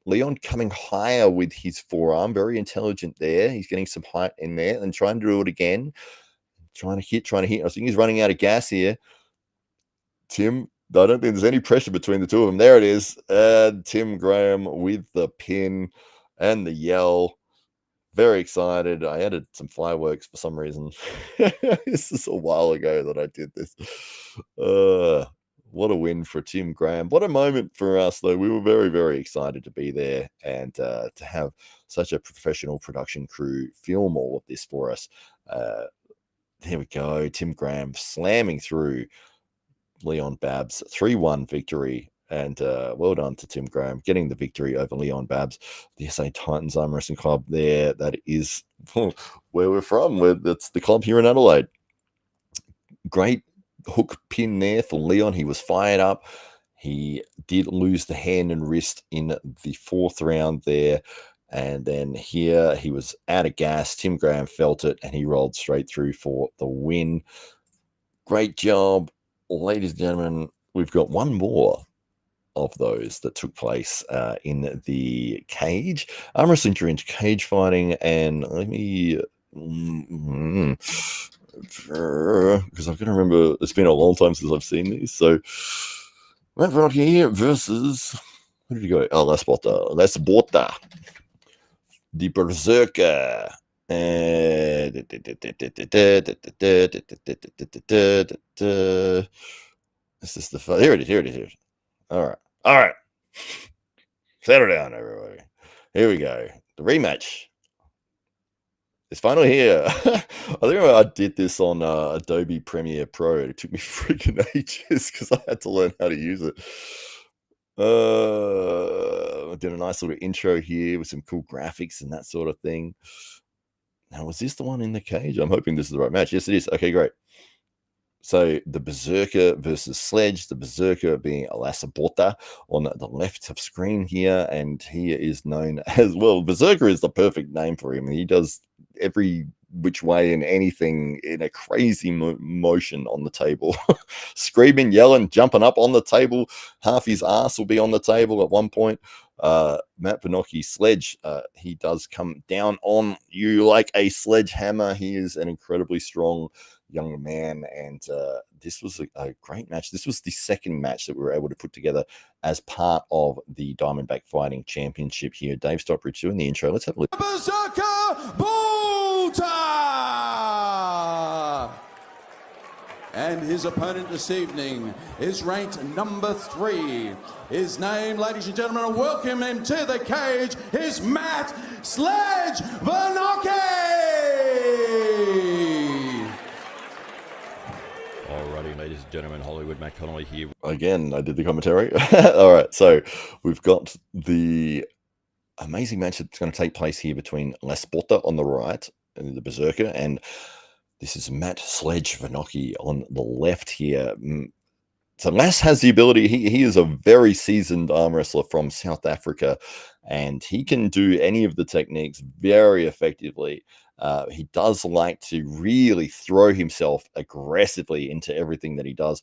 Leon coming higher with his forearm. Very intelligent there. He's getting some height in there and trying to do it again. Trying to hit. I think he's running out of gas here. Tim, I don't think there's any pressure between the two of them. There it is. Tim Graham with the pin and the yell. Very excited. I added some fireworks for some reason. This is a while ago that I did this. What a win for Tim Graham. What a moment for us, though. We were very, very excited to be there and to have such a professional production crew film all of this for us. Here we go. Tim Graham slamming through Leon Babs. 3-1 victory. And well done to Tim Graham getting the victory over Leon Babs. The SA Titans Arm Wrestling Club there. That is where we're from. That's the club here in Adelaide. Great hook pin there for Leon. He was fired up. He did lose the hand and wrist in the fourth round there. And then here he was out of gas. Tim Graham felt it, and he rolled straight through for the win. Great job. Ladies and gentlemen, we've got one more of those that took place in the cage. Arm wrestling during cage fighting, and let me Because I'm going to remember, it's been a long time since I've seen these. So, Matt Connelly versus, who did he go? Oh, Les Bota. The Berserker. Is this the here it is, here it is, here it is. All right. Settle down, everybody. Here we go. The rematch. It's finally here. I think I did this on Adobe Premiere Pro. It took me freaking ages because I had to learn how to use it. I did a nice little intro here with some cool graphics and that sort of thing. Now, was this the one in the cage? I'm hoping this is the right match. Yes, it is. Okay, great. So the Berserker versus Sledge, the Berserker being Lasse Bota on the left of screen here, and he is known as, well, Berserker is the perfect name for him. He does every which way and anything in a crazy motion on the table. Screaming, yelling, jumping up on the table. Half his ass will be on the table at one point. Matt Connelly Sledge, he does come down on you like a sledgehammer. He is an incredibly strong young man, and this was a great match. This was the second match that we were able to put together as part of the Diamondback Fighting Championship here. Dave Stockbridge doing the intro. Let's have a look. Berserker Bota! And his opponent this evening is ranked number 3. His name, ladies and gentlemen, and welcome him to the cage, is Matt Sledge Connelly! Alrighty, ladies and gentlemen, Hollywood Matt Connelly here. Again, I did the commentary. All right, so we've got the amazing match that's going to take place here between Lasse Bota on the right, and the Berserker, and this is Matt Sledge Connelly on the left here. So Lasse has the ability, he is a very seasoned arm wrestler from South Africa, and he can do any of the techniques very effectively. He does like to really throw himself aggressively into everything that he does.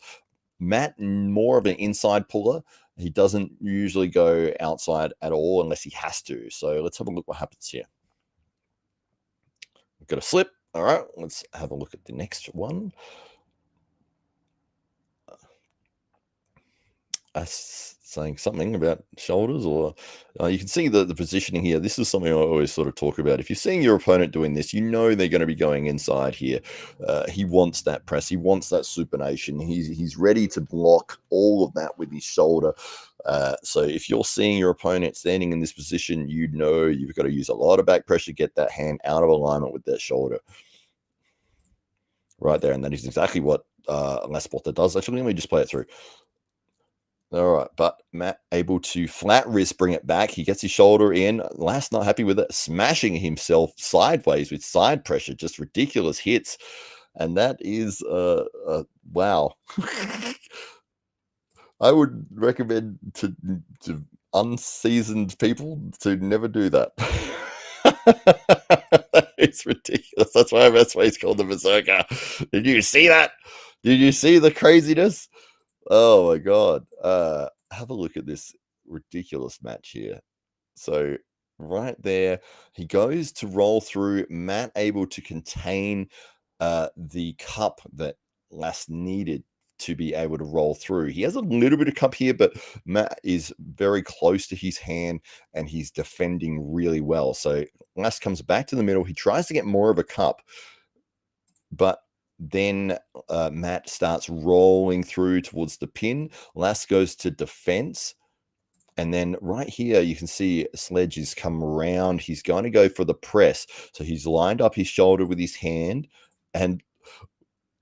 Matt, more of an inside puller. He doesn't usually go outside at all unless he has to. So let's have a look what happens here. We've got a slip. All right, let's have a look at the next one. Saying something about shoulders, or you can see the positioning here. This is something I always sort of talk about. If you're seeing your opponent doing this, you know they're going to be going inside here. He wants that press. He wants that supination. He's ready to block all of that with his shoulder. So if you're seeing your opponent standing in this position, you know you've got to use a lot of back pressure to get that hand out of alignment with that shoulder. Right there, and that is exactly what Lasse Bota does. Actually, let me just play it through. All right, but Matt able to flat wrist bring it back. He gets his shoulder in. Lasse not happy with it, smashing himself sideways with side pressure. Just ridiculous hits, and that is wow. I would recommend to unseasoned people to never do that. It's ridiculous. That's why he's called the Berserker. Did you see that? Did you see the craziness? Oh my God. Have a look at this ridiculous match here. So right there, he goes to roll through. Matt able to contain the cup that Lasse needed to be able to roll through. He has a little bit of cup here, but Matt is very close to his hand and he's defending really well. So Lasse comes back to the middle. He tries to get more of a cup, but then Matt starts rolling through towards the pin. Lasse goes to defense. And then right here, you can see Sledge has come around. He's going to go for the press. So he's lined up his shoulder with his hand. And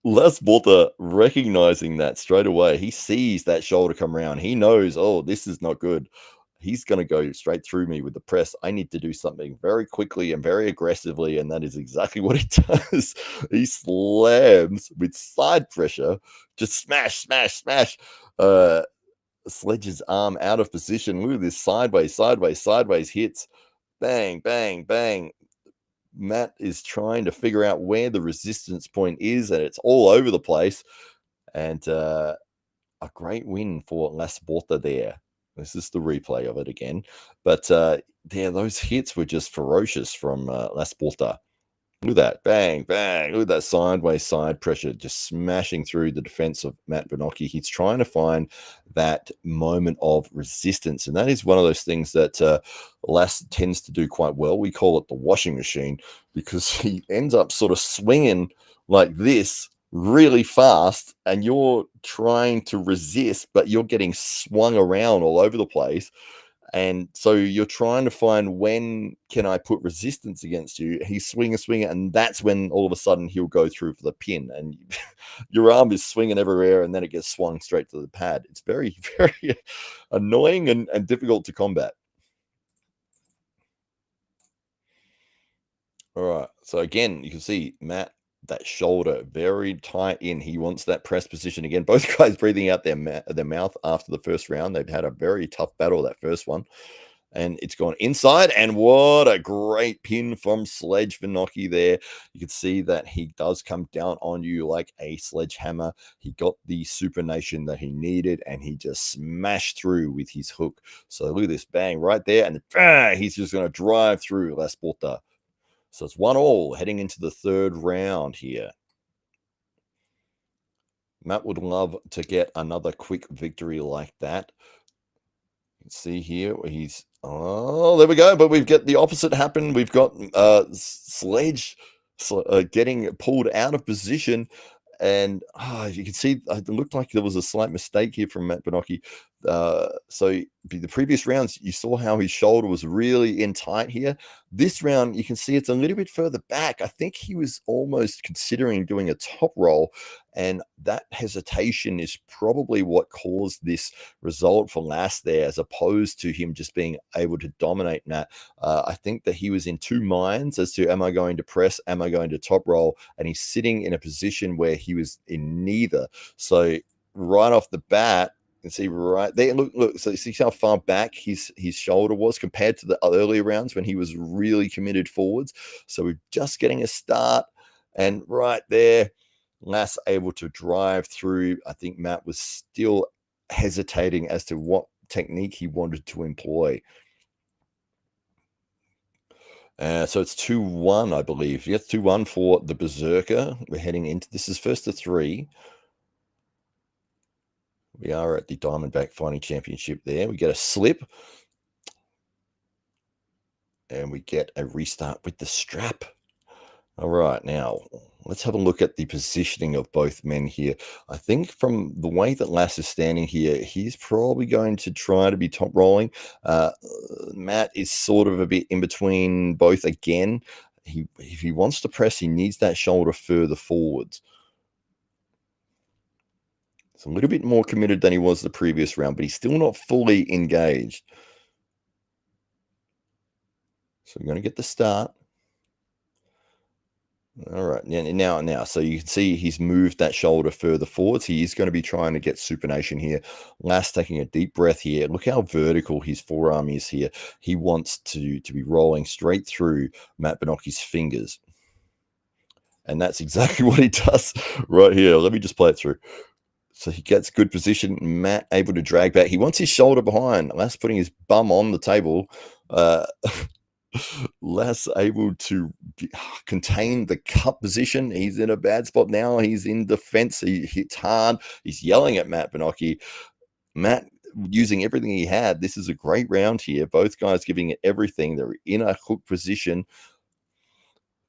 Lasse Bota recognizing that straight away. He sees that shoulder come around. He knows, oh, this is not good. He's going to go straight through me with the press. I need to do something very quickly and very aggressively, and that is exactly what he does. He slams with side pressure, just smash, smash, smash. Sledge's arm out of position. Look at this sideways hits. Bang, bang, bang. Matt is trying to figure out where the resistance point is, and it's all over the place. And a great win for Lasse Bota there. This is the replay of it again. But those hits were just ferocious from Lasse Bota. Look at that. Bang, bang. Look at that sideways side pressure just smashing through the defense of Matt Benocchi. He's trying to find that moment of resistance. And that is one of those things that Lass tends to do quite well. We call it the washing machine because he ends up sort of swinging like this really fast and you're trying to resist, but you're getting swung around all over the place. And so you're trying to find when can I put resistance against you? He's swinging, and that's when all of a sudden he'll go through for the pin, and your arm is swinging everywhere, and then it gets swung straight to the pad. It's very, very annoying and difficult to combat. All right. So again, you can see Matt, that shoulder very tight in. He wants that press position again. Both guys breathing out their mouth after the first round. They've had a very tough battle, that first one. And it's gone inside. And what a great pin from Sledge Benocchi there. You can see that he does come down on you like a sledgehammer. He got the supination that he needed, and he just smashed through with his hook. So look at this, bang, right there. And bang, he's just going to drive through La Sporta. So it's 1-1 heading into the third round here. Matt would love to get another quick victory like that. You can see here where he's, oh, there we go. But we've got the opposite happen. We've got Sledge getting pulled out of position. And you can see it looked like there was a slight mistake here from Matt Benocchi. So the previous rounds, you saw how his shoulder was really in tight here. This round, you can see it's a little bit further back. I think he was almost considering doing a top roll, and that hesitation is probably what caused this result for Lass there, as opposed to him just being able to dominate Matt. I think that he was in two minds as to, am I going to press, am I going to top roll? And he's sitting in a position where he was in neither. So right off the bat, you can see right there, look, so you see how far back his shoulder was compared to the earlier rounds when he was really committed forwards. So we're just getting a start, and right there, Lass able to drive through. I think Matt was still hesitating as to what technique he wanted to employ. So it's 2-1, I believe. Yes, 2-1 for the Berserker. We're heading into, this is first to 3. We are at the Diamondback Fighting Championship there. We get a slip. And we get a restart with the strap. All right, now let's have a look at the positioning of both men here. I think from the way that Lass is standing here, he's probably going to try to be top rolling. Matt is sort of a bit in between both again. If he wants to press, he needs that shoulder further forwards. It's a little bit more committed than he was the previous round, but he's still not fully engaged. So we're going to get the start. All right, now. So you can see he's moved that shoulder further forwards. He is going to be trying to get supination here. Lass taking a deep breath here. Look how vertical his forearm is here. He wants to be rolling straight through Matt Benocchi's fingers. And that's exactly what he does right here. Let me just play it through. So he gets good position. Matt able to drag back. He wants his shoulder behind. Lass putting his bum on the table. Lass able to contain the cut position. He's in a bad spot now. He's in defense. He hits hard. He's yelling at Matt Benocchi. Matt using everything he had. This is a great round here. Both guys giving it everything. They're in a hook position.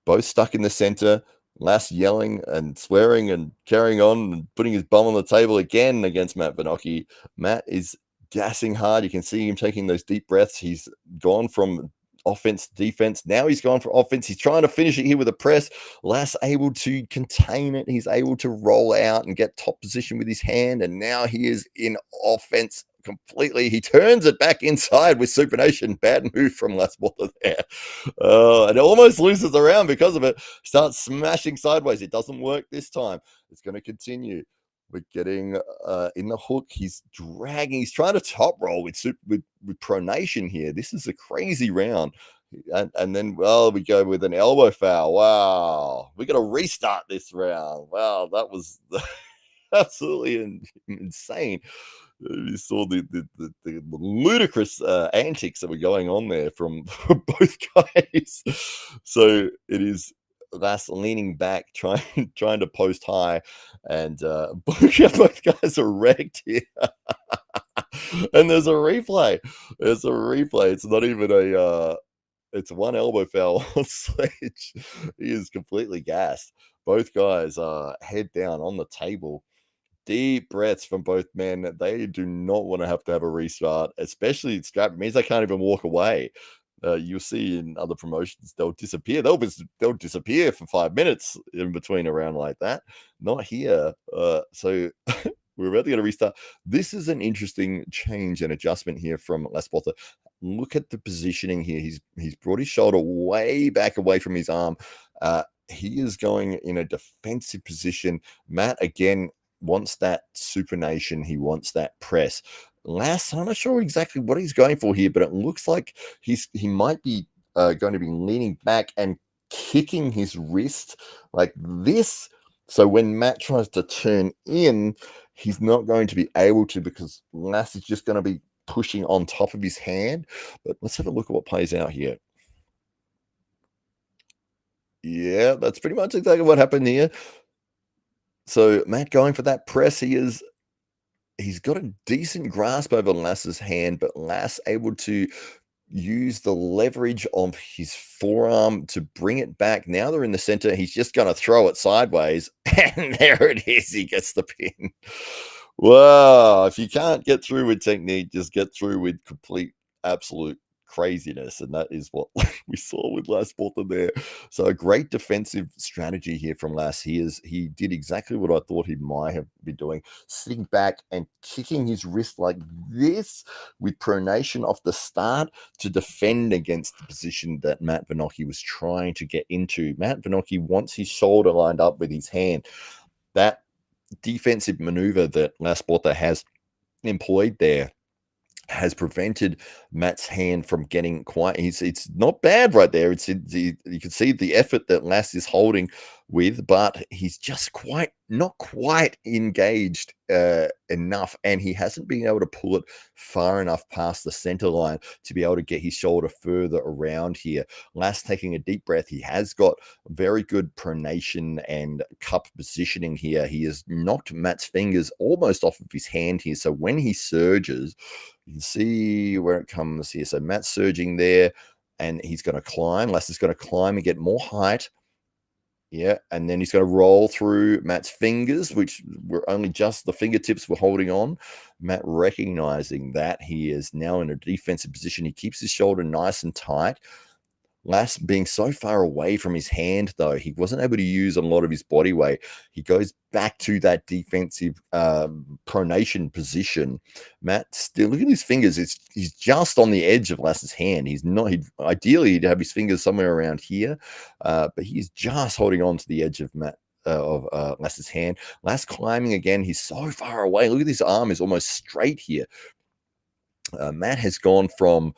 Both stuck in the center. Lass yelling and swearing and carrying on and putting his bum on the table again against Matt Benocchi. Matt is gassing hard. You can see him taking those deep breaths. He's gone from offense to defense. Now he's gone for offense. He's trying to finish it here with a press. Lass able to contain it. He's able to roll out and get top position with his hand. And now he is in offense completely. He turns it back inside with supination. Bad move from La Sporta there. And it almost loses the round because of it. Starts smashing sideways. It doesn't work this time. It's going to continue. We're getting in the hook. He's dragging. He's trying to top roll with pronation here. This is a crazy round. And then, well, we go with an elbow foul. Wow. We got to restart this round. Wow, that was absolutely insane. You saw the ludicrous antics that were going on there from both guys. So it is Lass leaning back, trying to post high, and both guys are wrecked here. And there's a replay. There's a replay. It's not even a it's one elbow foul on Sledge. He is completely gassed. Both guys are head down on the table. Deep breaths from both men. They do not want to have a restart, especially strap. It means they can't even walk away. You'll see in other promotions, they'll disappear. They'll disappear for 5 minutes in between a round like that. Not here. So we're about to get a restart. This is an interesting change and adjustment here from Las Botha. Look at the positioning here. He's brought his shoulder way back away from his arm. He is going in a defensive position. Matt, again, wants that supination. He wants that press. Lass, I'm not sure exactly what he's going for here, but it looks like he might be going to be leaning back and kicking his wrist like this. So when Matt tries to turn in, he's not going to be able to, because Lass is just going to be pushing on top of his hand. But let's have a look at what plays out here. Yeah, that's pretty much exactly what happened here. So Matt going for that press. He's got a decent grasp over Lass's hand, but Lass able to use the leverage of his forearm to bring it back. Now they're in the center. He's just going to throw it sideways, and there it is. He gets the pin. Wow. If you can't get through with technique, just get through with complete, absolute craziness. And that is what we saw with Lass Botha there. So a great defensive strategy here from Lass. He did exactly what I thought he might have been doing, sitting back and kicking his wrist like this with pronation off the start to defend against the position that Matt Vernocchi was trying to get into. Matt Vernocchi wants his shoulder lined up with his hand. That defensive maneuver that Las Botha has employed there has prevented Matt's hand from getting quite. It's not bad right there. You can see the effort that Lass is holding with, but he's just not quite engaged enough, and he hasn't been able to pull it far enough past the center line to be able to get his shoulder further around here. Lass taking a deep breath. He has got very good pronation and cup positioning here. He has knocked Matt's fingers almost off of his hand here. So when he surges, you can see where it comes here. So Matt's surging there, and he's going to climb. Lass is going to climb and get more height. Yeah, and then he's going to roll through Matt's fingers, which were only just the fingertips were holding on. Matt recognizing that he is now in a defensive position. He keeps his shoulder nice and tight. Lass being so far away from his hand, though, he wasn't able to use a lot of his body weight. He goes back to that defensive pronation position. Matt still, look at his fingers. He's just on the edge of Lass's hand. He's not. Ideally, he'd have his fingers somewhere around here, but he's just holding on to the edge of Lass's hand. Lass climbing again. He's so far away. Look at his arm is almost straight here. Matt has gone from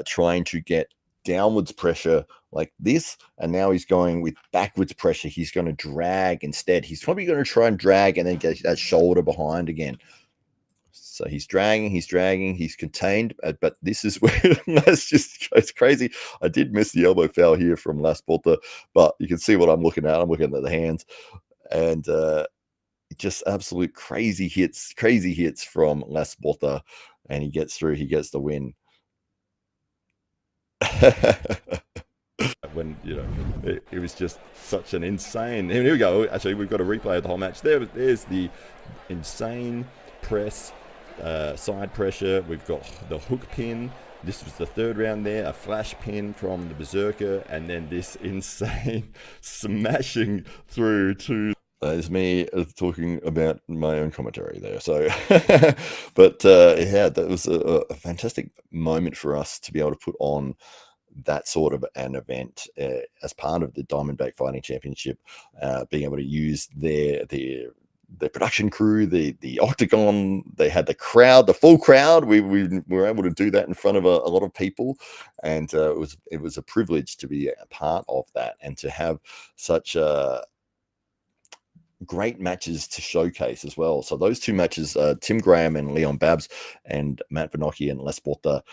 trying to get downwards pressure like this, and now he's going with backwards pressure. He's going to drag instead. He's probably going to try and drag and then get that shoulder behind again. So he's dragging, he's contained, but this is where that's just goes crazy. I did miss the elbow foul here from Las Botha, but you can see what I'm looking at. I'm looking at the hands, and just absolute crazy hits from Las Botha, and he gets through. He gets the win. When it was just such an insane. Here we go. Actually, we've got a replay of the whole match. There's the insane press, side pressure. We've got the hook pin. This was the third round there. A flash pin from the Berserker, and then this insane smashing through to. There's me talking about my own commentary there. So, but yeah, that was a fantastic moment for us to be able to put on that sort of an event as part of the Diamondback Fighting Championship, being able to use their production crew, the octagon. They had the crowd, the full crowd. We were able to do that in front of a lot of people, and it was a privilege to be a part of that and to have such a great matches to showcase as well. So those two matches, Tim Graham and Leon Babs, and Matt Vinocchi and Les Porta,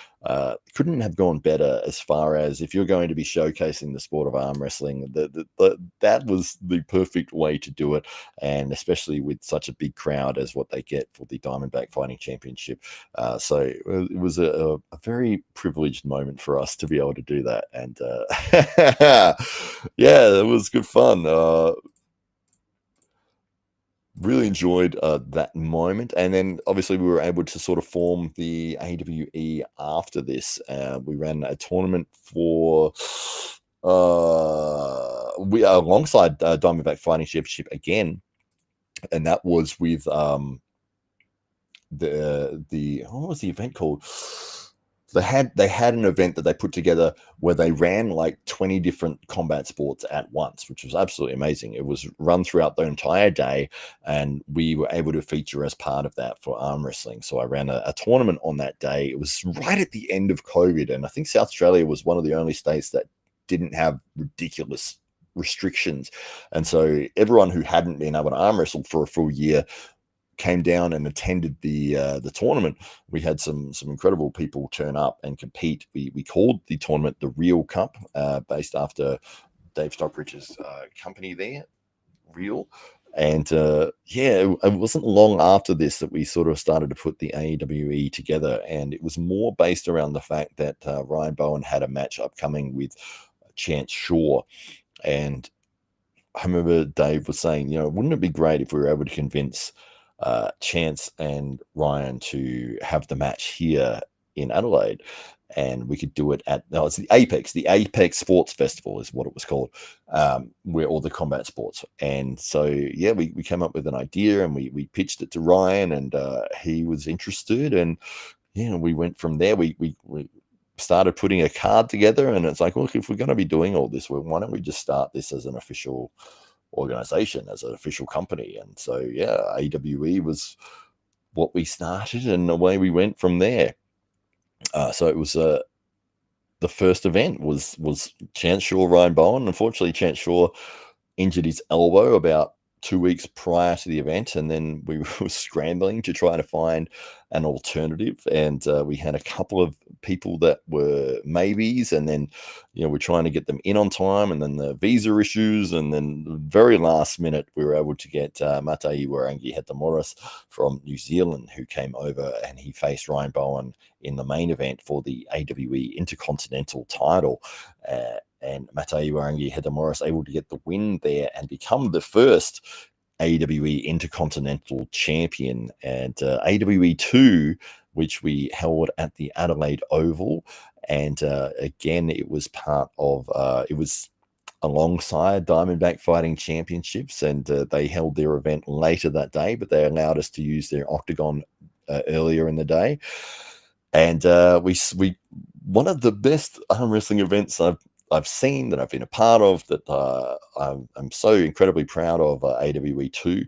couldn't have gone better as far as if you're going to be showcasing the sport of arm wrestling. That was the perfect way to do it, and especially with such a big crowd as what they get for the Diamondback Fighting Championship. So it was a very privileged moment for us to be able to do that, and yeah, it was good fun. Really enjoyed that moment, and then obviously we were able to sort of form the AWE after this. We ran a tournament for we alongside Diamondback Fighting Championship again, and that was with the what was the event called? They had an event that they put together where they ran like 20 different combat sports at once, which was absolutely amazing. It was run throughout the entire day, and we were able to feature as part of that for arm wrestling. So I ran a tournament on that day. It was right at the end of COVID, and I think South Australia was one of the only states that didn't have ridiculous restrictions. And so everyone who hadn't been able to arm wrestle for a full year came down and attended the tournament. We had some incredible people turn up and compete. We called the tournament the Real Cup, based after Dave Stockbridge's company there, Real. And yeah, it wasn't long after this that we sort of started to put the AWE together, and it was more based around the fact that Ryan Bowen had a match upcoming with Chance Shaw. And I remember Dave was saying, wouldn't it be great if we were able to convince Chance and Ryan to have the match here in Adelaide, and we could do it at it's the Apex Sports Festival is what it was called, where all the combat sports. And so yeah, we came up with an idea, and we pitched it to Ryan, and he was interested, and we went from there. We started putting a card together, and it's like, look, if we're going to be doing all this, why don't we just start this as an official organization, as an official company? And so yeah, AWE was what we started, and away we went from there. So it was the first event was Chance Shaw, Ryan Bowen. Unfortunately, Chance Shaw injured his elbow about 2 weeks prior to the event, and then we were scrambling to try to find an alternative, and we had a couple of people that were maybes, and then we're trying to get them in on time, and then the visa issues, and then the very last minute we were able to get Matai Warangi Hetamoris from New Zealand, who came over, and he faced Ryan Bowen in the main event for the AWE Intercontinental title. And Matai Warangi Hetamoris able to get the win there and become the first AWE Intercontinental Champion. And AWE 2, which we held at the Adelaide Oval, and again, it was part of it was alongside Diamondback Fighting Championships, and they held their event later that day, but they allowed us to use their octagon earlier in the day. And we one of the best arm wrestling events I've seen, that I've been a part of, that I'm so incredibly proud of. AWE 2,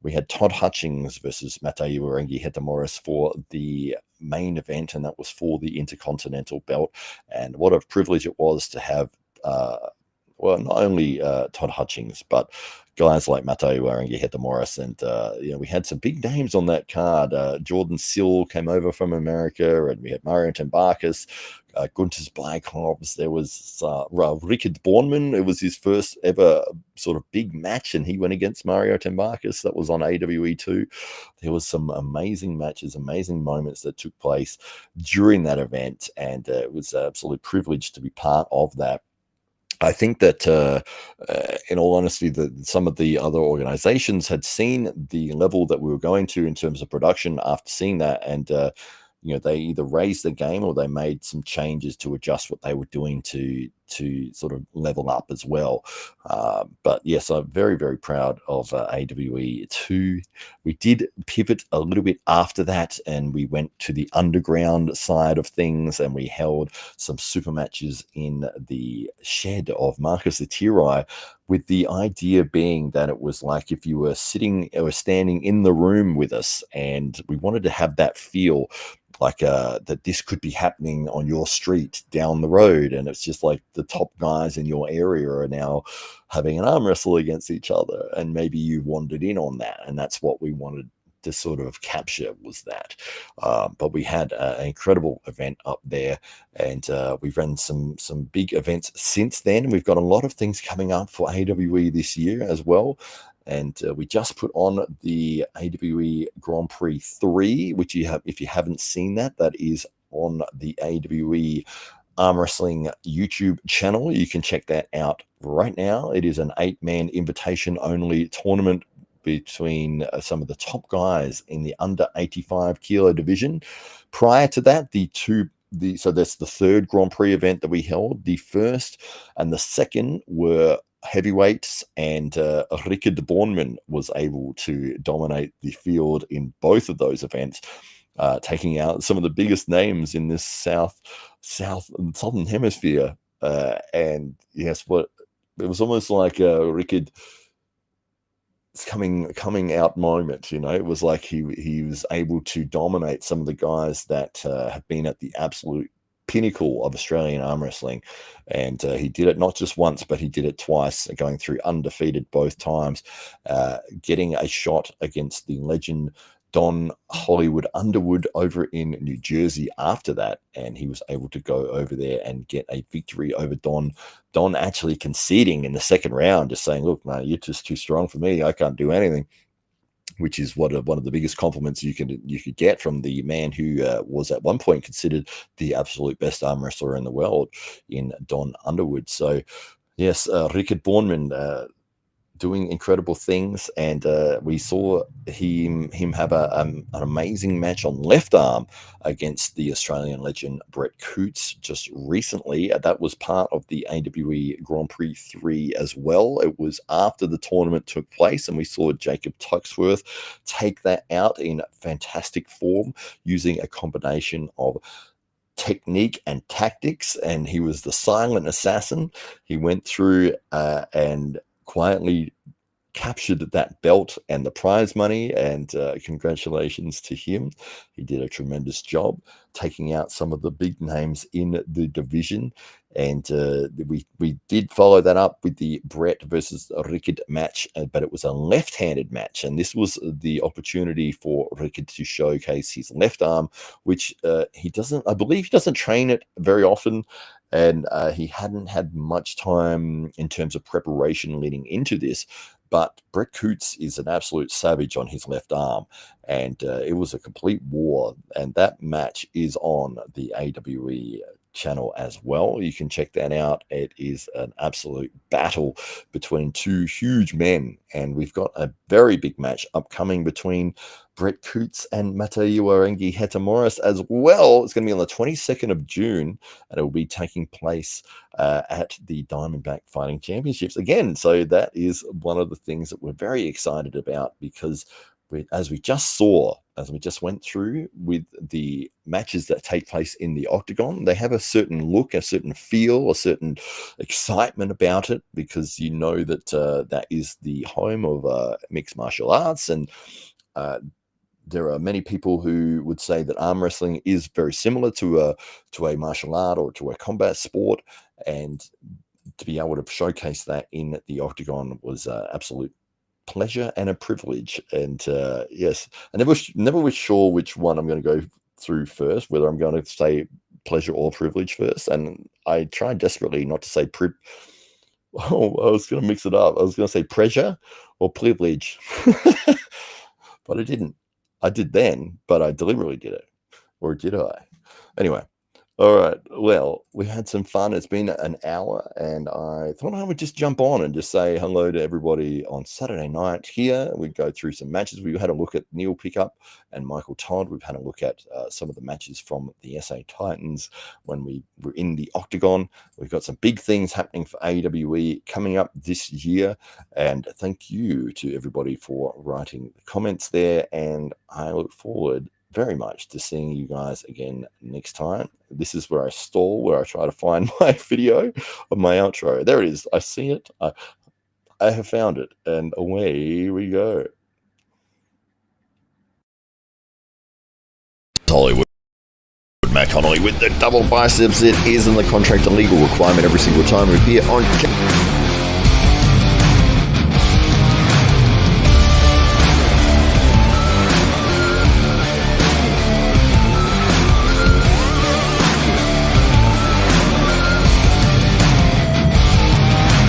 we had Todd Hutchings versus Matai Warangi Hetamoris for the main event, and that was for the Intercontinental belt. And what a privilege it was to have not only Todd Hutchings, but guys like Matai Warangi Hetamoris, and we had some big names on that card. Jordan Sill came over from America, and we had Mario Tambarkas, Gunter's Black Hobbs. There was Rickard Bornman. It was his first ever sort of big match, and he went against Mario Tambarkas. That was on AWE 2. There was some amazing matches, amazing moments that took place during that event, and it was an absolute privilege to be part of that. I think that, in all honesty, some of the other organizations had seen the level that we were going to in terms of production after seeing that, and they either raised the game or they made some changes to adjust what they were doing to sort of level up as well. But yes, I'm very, very proud of AWE 2. We did pivot a little bit after that, and we went to the underground side of things, and we held some super matches in the shed of Marcus Atirai, with the idea being that it was like if you were sitting or standing in the room with us, and we wanted to have that feel like that this could be happening on your street down the road. And it's just like the top guys in your area are now having an arm wrestle against each other, and maybe you wandered in on that, and that's what we wanted to sort of capture, was that. But we had an incredible event up there, and we've run some big events since then. We've got a lot of things coming up for AWE this year as well. And we just put on the AWE Grand Prix 3, which you have, if you haven't seen that, that is on the AWE Arm Wrestling YouTube channel. You can check that out right now. It is an 8-man invitation only tournament between some of the top guys in the under 85 kilo division. Prior to that, so that's the third Grand Prix event that we held. The first and the second were heavyweights, and Rickard Bornman was able to dominate the field in both of those events, taking out some of the biggest names in this southern hemisphere. And yes, what it was almost like Rickard coming out moment. It was like he was able to dominate some of the guys that have been at the absolute pinnacle of Australian arm wrestling, and he did it not just once, but he did it twice, going through undefeated both times, getting a shot against the legend Don Hollywood Underwood over in New Jersey after that, and he was able to go over there and get a victory over Don actually conceding in the second round, just saying, look, man, you're just too strong for me, I can't do anything, which is one of the biggest compliments you could get from the man who was at one point considered the absolute best arm wrestler in the world, in Don Underwood. So yes, Rickard Bornman doing incredible things, and we saw him have an amazing match on left arm against the Australian legend Brett Coots just recently. That was part of the AWE Grand Prix 3 as well. It was after the tournament took place, and we saw Jacob Tuxworth take that out in fantastic form, using a combination of technique and tactics, and he was the silent assassin. He went through and quietly captured that belt and the prize money, and congratulations to him. He did a tremendous job taking out some of the big names in the division, and we did follow that up with the Brett versus Rickard match, but it was a left-handed match, and this was the opportunity for Rickard to showcase his left arm, which I believe he doesn't train it very often, and he hadn't had much time in terms of preparation leading into this. But Brett Coots is an absolute savage on his left arm, and it was a complete war. And that match is on the AWE channel as well. You can check that out. It is an absolute battle between two huge men, and we've got a very big match upcoming between Brett Coots and Mataiuarengi Hetamoris as well. It's going to be on the 22nd of June, and it will be taking place at the Diamondback Fighting Championships again. So that is one of the things that we're very excited about, because as we just went through with the matches that take place in the Octagon, they have a certain look, a certain feel, a certain excitement about it, because you know that that is the home of mixed martial arts, and there are many people who would say that arm wrestling is very similar to a martial art or to a combat sport, and to be able to showcase that in the Octagon was absolute pleasure and a privilege. And yes, I never was sure which one I'm going to go through first, whether I'm going to say pleasure or privilege first, and I tried desperately not to say I was going to mix it up. I was going to say pressure or privilege, but I didn't. I did then, but I deliberately did it. Or did I? Anyway, all right. Well, we had some fun. It's been an hour, and I thought I would just jump on and just say hello to everybody on Saturday night here. We'd go through some matches. We had a look at Neil Pickup and Michael Todd. We've had a look at some of the matches from the SA Titans when we were in the Octagon. We've got some big things happening for AWE coming up this year, and thank you to everybody for writing the comments there, and I look forward very much to seeing you guys again next time. This is where I stall, where I try to find my video of my outro. There it is. I see it. I have found it, and away we go. Hollywood Matt Matt Connelly with the double biceps. It is in the contract a legal requirement every single time we appear on